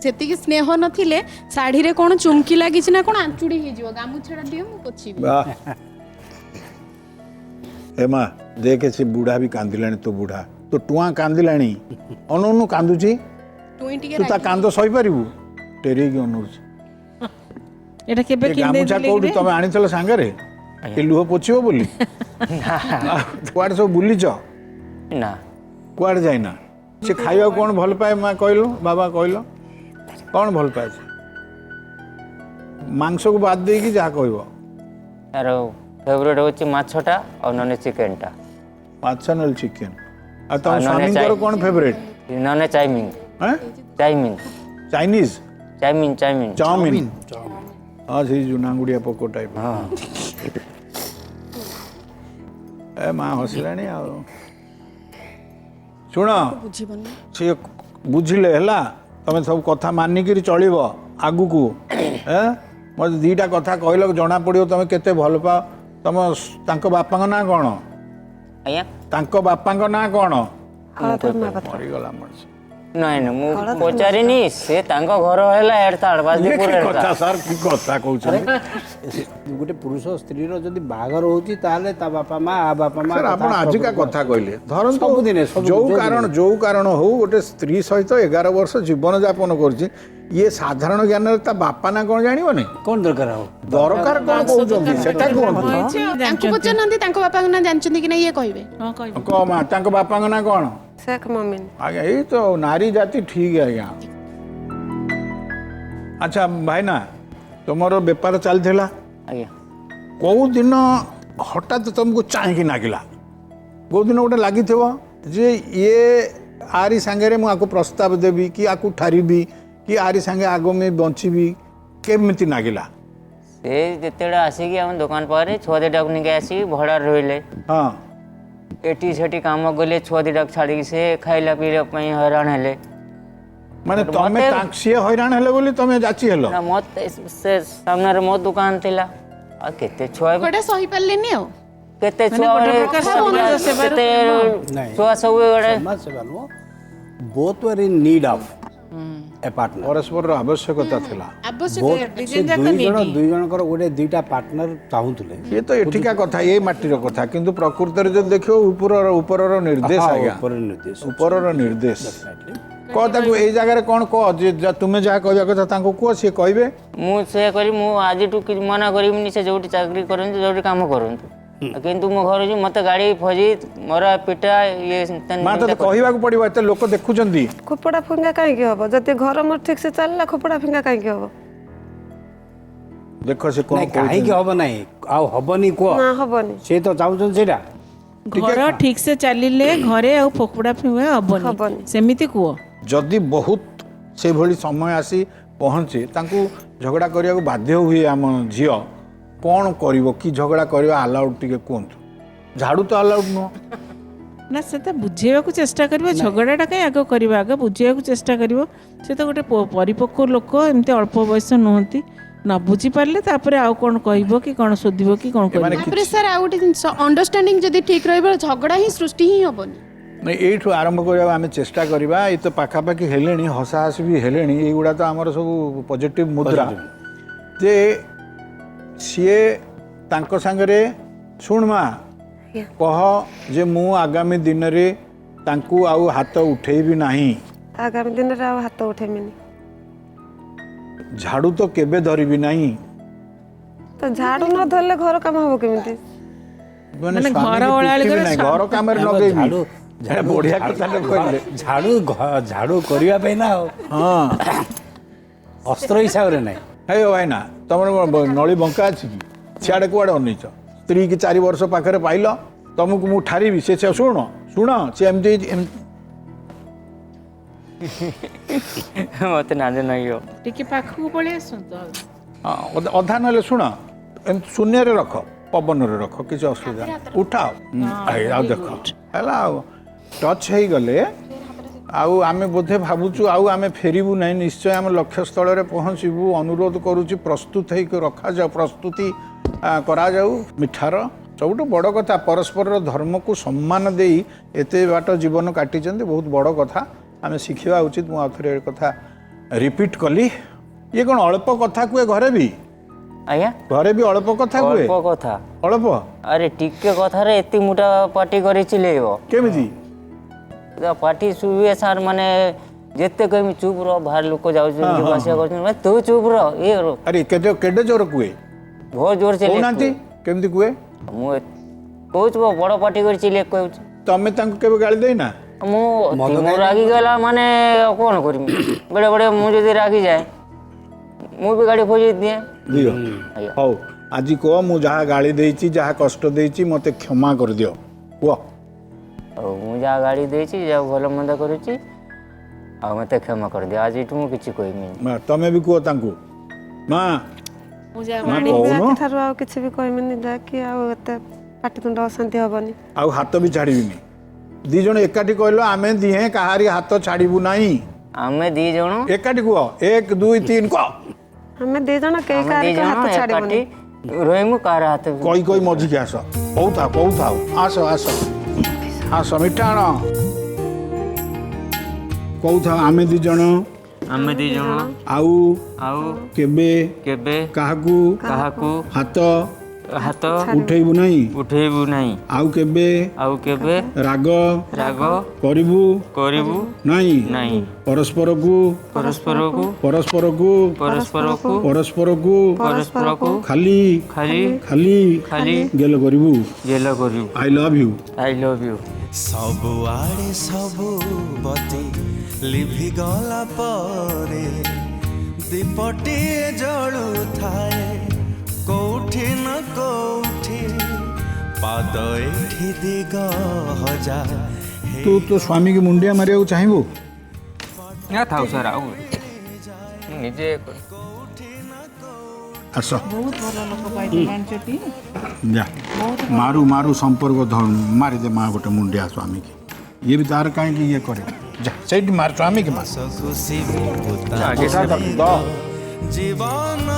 ସେତିକି ସ୍ନେହ ନଥିଲେ ଶାଢ଼ୀରେ କ'ଣ ଚୁମକି ଲାଗିଛି ନା କ'ଣ ଆଞ୍ଚୁଡ଼ି ହେଇଯିବ ଗାମୁଛାଟା ଦିଅ ମୁଁ ପୋଛିବି ଏ ମା ଦେଖେ ସେ ବୁଢ଼ା ବି କାନ୍ଦିଲାଣି ତୋ ବୁଢ଼ା ତୋ ଟୁଆଁ କାନ୍ଦିଲାଣି ଅନଉନୁ କାନ୍ଦୁଛି ଟୁଇଁ ଟିକେ ତୁ ତା କାନ୍ଦ ସହିପାରିବୁ ଟେରେଇକି ଅନଉଛି ଏଟା କେବେ ଏ ଗାମୁଛା କୋଉଠି ତମେ ଆଣିଥିଲ ସାଙ୍ଗରେ ଏ ଲୁହ ପୋଛିବ ବୋଲି କୁଆଡ଼େ ସବୁ ବୁଲିଛ ନା କୁଆଡ଼େ ଯାଇନା ସେ ଖାଇବାକୁ କ'ଣ ଭଲ ପାଏ ମା କହିଲ ବାବା କହିଲ କ'ଣ ଭଲ ପାଏ ସେ ମାଂସକୁ ବାଦ ଦେଇକି ଯାହା କହିବ ତାର ଫେଭରେଟ୍ ହେଉଛି ମାଛଟା ଆଉ ନହେଲେ ଚିକେନଟା ମାଛ ନହେଲେ ଚିକେନ ଆଉ ତମ ସ୍ୱାମୀଙ୍କର କ'ଣ ଫେଭରେଟ୍ ନହେଲେ ଚାଉମିନ୍ ଚାଇନିଜ ଚାଉମିନ୍ ହଁ ସେଇ ଜୁନାଙ୍ଗୁଡ଼ିଆ ପୋକ ଟାଇପ ହଁ ଏ ମା ହସିଲାଣି ଆଉ ଶୁଣ ସିଏ ବୁଝିଲେ ହେଲା ତମେ ସବୁ କଥା ମାନିକିରି ଚଳିବ ଆଗକୁ ମୋତେ 2ଟା କଥା କହିଲ ଜଣା ପଡ଼ିବ ତମେ କେତେ ଭଲ ପାଅ ତମ ତାଙ୍କ ବାପାଙ୍କ ନାଁ କ'ଣ ଆଜ୍ଞା ତାଙ୍କ ବାପାଙ୍କ ନାଁ କ'ଣ ହଳଧର ମହାପାତ୍ର ମରିଗଲା ମଣିଷ ନାଇଁ ମୁଁ ପଚାରିନି ସେ ତାଙ୍କ ଘର ହେଲା କଥା ସାର୍ କି କଥା କହୁଛନ୍ତି ଗୋଟେ ପୁରୁଷ ସ୍ତ୍ରୀର ଯଦି ବାହାଘର ହେଉଛି ତାହେଲେ ତା ବାପା ମା ସାର୍ ଆପଣ ଆଜିକା କଥା କହିଲେ ଧରନ୍ତୁ ସବୁଦିନେ ଯୋଉ କାରଣ ହଉ ଗୋଟେ ସ୍ତ୍ରୀ ସହିତ 11 ବର୍ଷ ଜୀବନ ଯାପନ କରୁଛି ଇଏ ସାଧାରଣ ଜ୍ଞାନରେ ତା ବାପା ନା କ'ଣ ଜାଣିବନି କ'ଣ ଦରକାର ହବ ଦରକାର କ'ଣ କହୁଛନ୍ତି ସେଟା କୁହନ୍ତୁ ତାଙ୍କୁ ପଚାରୁନାହାନ୍ତି ତାଙ୍କ ବାପାଙ୍କ ନାଁ ଜାଣିଛନ୍ତି କି ନା ଇଏ କହିବେ କହ ମା ତାଙ୍କ ବାପାଙ୍କ ନାଁ କ'ଣ ଶେଖ ମମିନ ଆଜ୍ଞା ଏଇ ତ ନାରୀ ଜାତି ଠିକ ଆଜ୍ଞା ଆଚ୍ଛା ଭାଇନା ତୁମର ବେପାର ଚାଲିଥିଲା ଆଜ୍ଞା କେଉଁ ଦିନ ହଠାତ୍ ତୁମକୁ ଚାହିଁକି ଲାଗିଲା କେଉଁ ଦିନ ଗୋଟେ ଲାଗିଥିବ ଯେ ଇଏ ଆରି ସାଙ୍ଗରେ ମୁଁ ଆକୁ ପ୍ରସ୍ତାବ ଦେବି କି ଆକୁ ଠାରିବି କି ଆରି ସାଙ୍ଗେ ଆଗମୀ ବଞ୍ଚିବି କେମିତି ଲାଗିଲା ସେ ଯେତେବେଳେ ଆସିକି ଆମ ଦୋକାନ ପାଖରେ ଛୁଆ ଦିଟାକୁ ନେଇକି ଆସିକି ଭଡ଼ାରେ ରହିଲେ ହଁ ଏଠି ସେଠି କାମ କଲେ ଛୁଆ ଦିଟାକୁ ଛାଡ଼ିକି ସେ ଖାଇଲା ପିଇବା ପାଇଁ ହଇରାଣ ହେଲେ ମାନେ ତମେ ସିଏ ହଇରାଣ ହେଲେ ବୋଲି ତମେ ଯାଚି ହେଲ ନା ମତେ ସେ ସାମ୍ନାରେ ମୋ ଦୋକାନ ଥିଲା ଆଉ କେତେ ଛୁଆ ଗୋଟେ ସହି ପାରିଲେନି ଆଉ କେତେ ଛୁଆ କେତେ ଛୁଆ ସବୁ ସମାଜ ସେବା ନୁହଁ both were in need of a partner ପରସ୍ପରର ଆବଶ୍ୟକତା ଥିଲା ଦୁଇ ଜଣଙ୍କର ଗୋଟେ 2ଟା ପାର୍ଟନର ଚାହୁଁଥିଲେ ଇଏ ତ ଏଠିକା କଥା ଏଇ ମାଟିର କଥା କିନ୍ତୁ ପ୍ରକୃତରେ ଯଦି ଦେଖିବ ଉପରର ନିର୍ଦ୍ଦେଶ ଆଜ୍ଞା ଉପରର ନିର୍ଦ୍ଦେଶ କହ ତାକୁ ଏଇ ଜାଗାରେ କ'ଣ କହ ଯେ ତୁମେ ଯାହା କହିବା କଥା ତାଙ୍କୁ କୁହ ସିଏ କହିବେ ମୁଁ ସେଇଆ କରି ମୁଁ ଆଜିଠୁ କିଛି ମନା କରିବିନି ସେ ଯୋଉଠି ଚାକିରି କରନ୍ତୁ ଯୋଉଠି କାମ କରନ୍ତୁ କିନ୍ତୁ ମୋ ଘରକୁ ମତେ ଗାଡ଼ି ଫଜି ମରା ପିଟା ଇଏ ମା ତତେ କହିବାକୁ ପଡ଼ିବ ଏତେ ଲୋକ ଦେଖୁଛନ୍ତି ଖୋପଡ଼ା ଫିଙ୍ଗା କାହିଁକି ହବ ଯଦି ଘର ମୋର ଠିକ ସେ ଚାଲିଲା ଖୋପଡ଼ା ଫିଙ୍ଗା କାହିଁକି ହବ ଦେଖ ସେ କ'ଣ କାହିଁକି ହବ ନାହିଁ ଆଉ ହବନି କୁହ ନା ହବନି ସେ ତ ଚାହୁଁଛନ୍ତି ସେଇଟା ଘର ଠିକ ସେ ଚାଲିଲେ ଘରେ ଆଉ ଫୋପଡ଼ା ଫିଙ୍ଗା ହବନି ସେମିତି କୁହ ଯଦି ବହୁତ ସେଭଳି ସମୟ ଆସି ପହଞ୍ଚେ ତାଙ୍କୁ ଝଗଡ଼ା କରିବାକୁ ବାଧ୍ୟ ହୁଏ ଆମ ଝିଅ କ'ଣ କରିବ କି ଝଗଡ଼ା କରିବା ଆଲାଉଡ୍ ଟିକେ କୁହନ୍ତୁ ଝାଡ଼ୁ ତ ଆଲାଉଡ୍ ନୁହଁ ନା ସେ ତ ବୁଝେଇବାକୁ ଚେଷ୍ଟା କରିବ ଝଗଡ଼ାଟା କାହିଁ ଆଗ କରିବ ଆଗ ବୁଝେଇବାକୁ ଚେଷ୍ଟା କରିବ ସେ ତ ଗୋଟେ ପରିପକ୍ୱ ଲୋକ ଏମିତି ଅଳ୍ପ ବୟସ ନୁହନ୍ତି ନ ବୁଝିପାରିଲେ ତାପରେ ଆଉ କ'ଣ କହିବ କି କ'ଣ ଶୋଧିବ କି କ'ଣ କରିବ ତାପରେ ସାର୍ ଆଉ ଗୋଟେ ଜିନିଷ ଅଣ୍ଡରଷ୍ଟାଣ୍ଡିଂ ଯଦି ଠିକ୍ ରହିବ ଝଗଡ଼ା ହିଁ ସୃଷ୍ଟି ହିଁ ହବନି ନାଇଁ ଏଇଠୁ ଆରମ୍ଭ କରିବାକୁ ଆମେ ଚେଷ୍ଟା କରିବା ଏଇ ତ ପାଖାପାଖି ହେଲେଣି ହସାହସି ବି ହେଲେଣି ଏଇଗୁଡ଼ା ତ ଆମର ସବୁ ପଜିଟିଭ୍ ମୁଦ୍ରା ଯେ ସିଏ ତାଙ୍କ ସାଙ୍ଗରେ ଶୁଣ ମା कह जे मु आगामी दिन रे तांकू आउ हाथ उठेबी नहीं आगामी दिन रे हाथ उठेमिनी झाड़ू तो केबे धरिबी नहीं तो झाड़ू न धरले घर काम हबो केमिति ମାନେ स्वामी ଘର की ଓଳାଳି पिଟିबी କରି नहीं, ସ୍ୱାମୀ- घर काम रे झाड़ू लगेबी बढ़िया कथा कहले झाड़ू झाड़ू करने पे ना हाँ अस्त्र हिसाब से नहीं हे भाईना तुम नली बंका अच्छी कि सियाड़े कुआड़े अनईच स्त्री की 4 वर्ष पाखे पाइल तुमको मु ठारिबी से शुण शुण सी एमती ମତେ ନାଜ ନାଗିବ ଟିକେ ପାଖକୁ ପଳେଇ ଆସନ୍ତୁ अधा ना शुण शून्य रख पवन रख किसी असुविधा उठाओ आ देख है टच हो गले आमे बोधे भावुँ आमे फेरबू ना निश्चय आम लक्ष्य स्थल में पहुँचबू अनुरोध करुच्ची प्रस्तुत हो रखा जाऊ प्रस्तुति करा जाऊ मिठार सबुठ बड़ कथा परस्पर धर्म को सम्मान दे एते बाट जीवन काटी बहुत बड़ कथा आम शिखा उचित मुझे कथा रिपीट कली ये कौन अल्प कथा कुए घरे भी ଆଜ୍ଞା घरे भी अल्प कथा कुए ଅଳ୍ପ କଥା अल्प ଆରେ ଟିକେ କଥାରେ ଏତେ ମୋଟା ପାଟି କରି ଚିଲେଇବ केमिति ପାଟି ଶୁଭିବେ ସାର୍ ମାନେ ଯେତେ କହିବି ଚୁପ୍ ରହ ବାହାର ଲୋକ ଯାଉଛନ୍ତି ଯିବା ଆସିବା କରୁଛନ୍ତି ମାନେ ତୁ ଚୁପ୍ ରହ ଇଏ ରହ अरे केडे केडे जोर कुए ବହୁତ ଜୋର ଚିଲେଇ कहूनांती केमिति कुए ମୁଁ କହୁଛି ବଡ଼ ପାଟି କରି ଚିଲେଇ କହୁଛି तमे तांको केबे गाली देना ମୁଁ ରାଗିଗଲା ମାନେ କ'ଣ କରିବି ବେଳେ ବେଳେ ମୁଁ ଯଦି ରାଗିଯାଏ ମୁଁ ବି ଗାଡ଼ି ଫୋଜି ଦିଏ दियो ଆଜ୍ଞା हौ आज कह मु जहाँ गाली देइची जहाँ कष्ट देइची मते क्षमा कर दियो कुह ଆଉ ମୁଁ ଯାହା ଗାଡ଼ି ଦେଇଛି ଯାହା ଭଲ ମନ୍ଦ କରୁଛି ଆଉ ମୋତେ କ୍ଷମା କରିଦିଅ ଆଜିଠୁ ମୁଁ କିଛି କହିବିନି तमे भी कुह तांको माँ ମୁଁ ଯାହା माँ ଆଜି कहून ରାତି ଠାରୁ ଆଉ କିଛି ବି କହିମିନି ଯାକି ଆଉ ଏତେ ପାଟିତୁଣ୍ଡ ଅଶାନ୍ତି ହବନି आउ हाथ भी छाड़ीबिनी दी जण एकाठी कहलो आमे दिहे कहारी हाथ छाड़ीबू नहीं ଆମେ ଦି ଜଣ एकाठी कुह 1 2 3 कह ଆମେ ଦି ଜଣ କେହି ଆମେ ଦି କାହାରିକୁ ଜଣ ହାତ ଛାଡ଼ିବୁନି ଏକାଠି ରହିମୁ କାହାର ହାତ कही मझिकी आस कौथा आस आस आस मिठाण कौथा आमे दी जण ଆମେ ଦି ଜଣ आउ ଆଉ केबे କେବେ काहाकू କାହାକୁ हाथ ହାତ उठेबू नहीं ଉଠେଇବୁ ନାହିଁ आउ केबे ଆଉ କେବେ राग ରାଗ करिबू କରିବୁ नहीं ନାହିଁ परस्पर को ପରସ୍ପରକୁ परस्पर को ପରସ୍ପରକୁ परस्पर को ପରସ୍ପରକୁ खाली ଖାଲି खाली ଖାଲି गेल करिबू ଗେଲ କରିବୁ I love you I love you ସବୁଆଡ଼େ ସବୁ ବତି ଲିଭିଗଲା ପରେ ଦୀପଟିଏ ଜଳୁଥାଏ କୋଉଠି ନା କୋଉଠି ପାଦ ଏଠି ଦିଗ ହଜା तू तो स्वामी की मुंडिया मारिया चाहिए ନା ଥାଉ ସାର୍ ଆଉ ମୁଁ ନିଜେ आस ବହୁତ ଭଲ ଲୋକ ପାଇଲି ଜାଣିଛଟି जा मारू मारू संपर्क मारी दे माँ गोटे मुंडिया स्वामी की ये भी तार कहीं ये करे जा सही मार स्वामी की मार ଖୁସି ଜୀବନ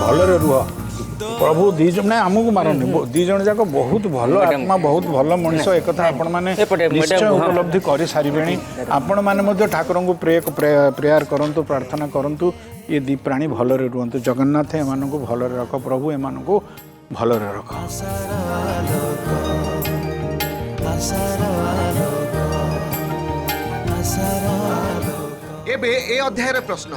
भलरे रुह प्रभु दी जन ना आमको मारनी दी जन जाक बहुत भल आत्मा बहुत भल मनीष एक आपण मैंने निश्चय उपलब्धि कर सारे आपण मैंने ठाकुर को प्रेयर करंतु प्रार्थना करंतु ये दी प्राणी भलरे रुहतु जगन्नाथ एमान को भलरे रख प्रभु एमान को भलरे रख एबे ए अध्यायर प्रश्न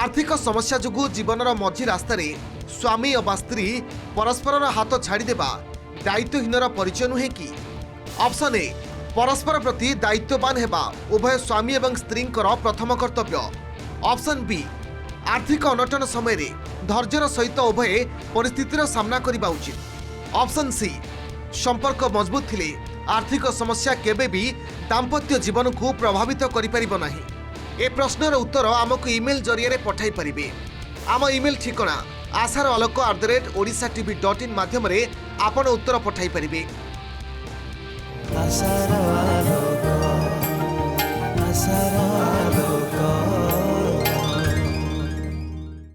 आर्थिक समस्या जुगु जीवनर मझी रास्तार स्वामी अबा स्त्री परस्पर हाथ छाड़देवा दायित्वहीनर परिचय नुहे कि ऑप्शन ए परस्पर प्रति दायित्ववान हेबा उभय स्वामी एवं स्त्री प्रथम कर्तव्य ऑप्शन बी आर्थिक अनटन समय धैर्यर सहित उभय परिस्थितिर सामना करने उचित ऑप्शन सी संपर्क मजबूत थिले आर्थिक समस्या केबे भी दाम्पत्य जीवन को प्रभावित करिपरिबो नाही। ए प्रश्नर उत्तर आमको ईमेल जरिए पठाई पारिबे। आम ईमेल ठिकाना asaraloko@odisatv.in माध्यम आपण उत्तर पठाई पारिबे। आसार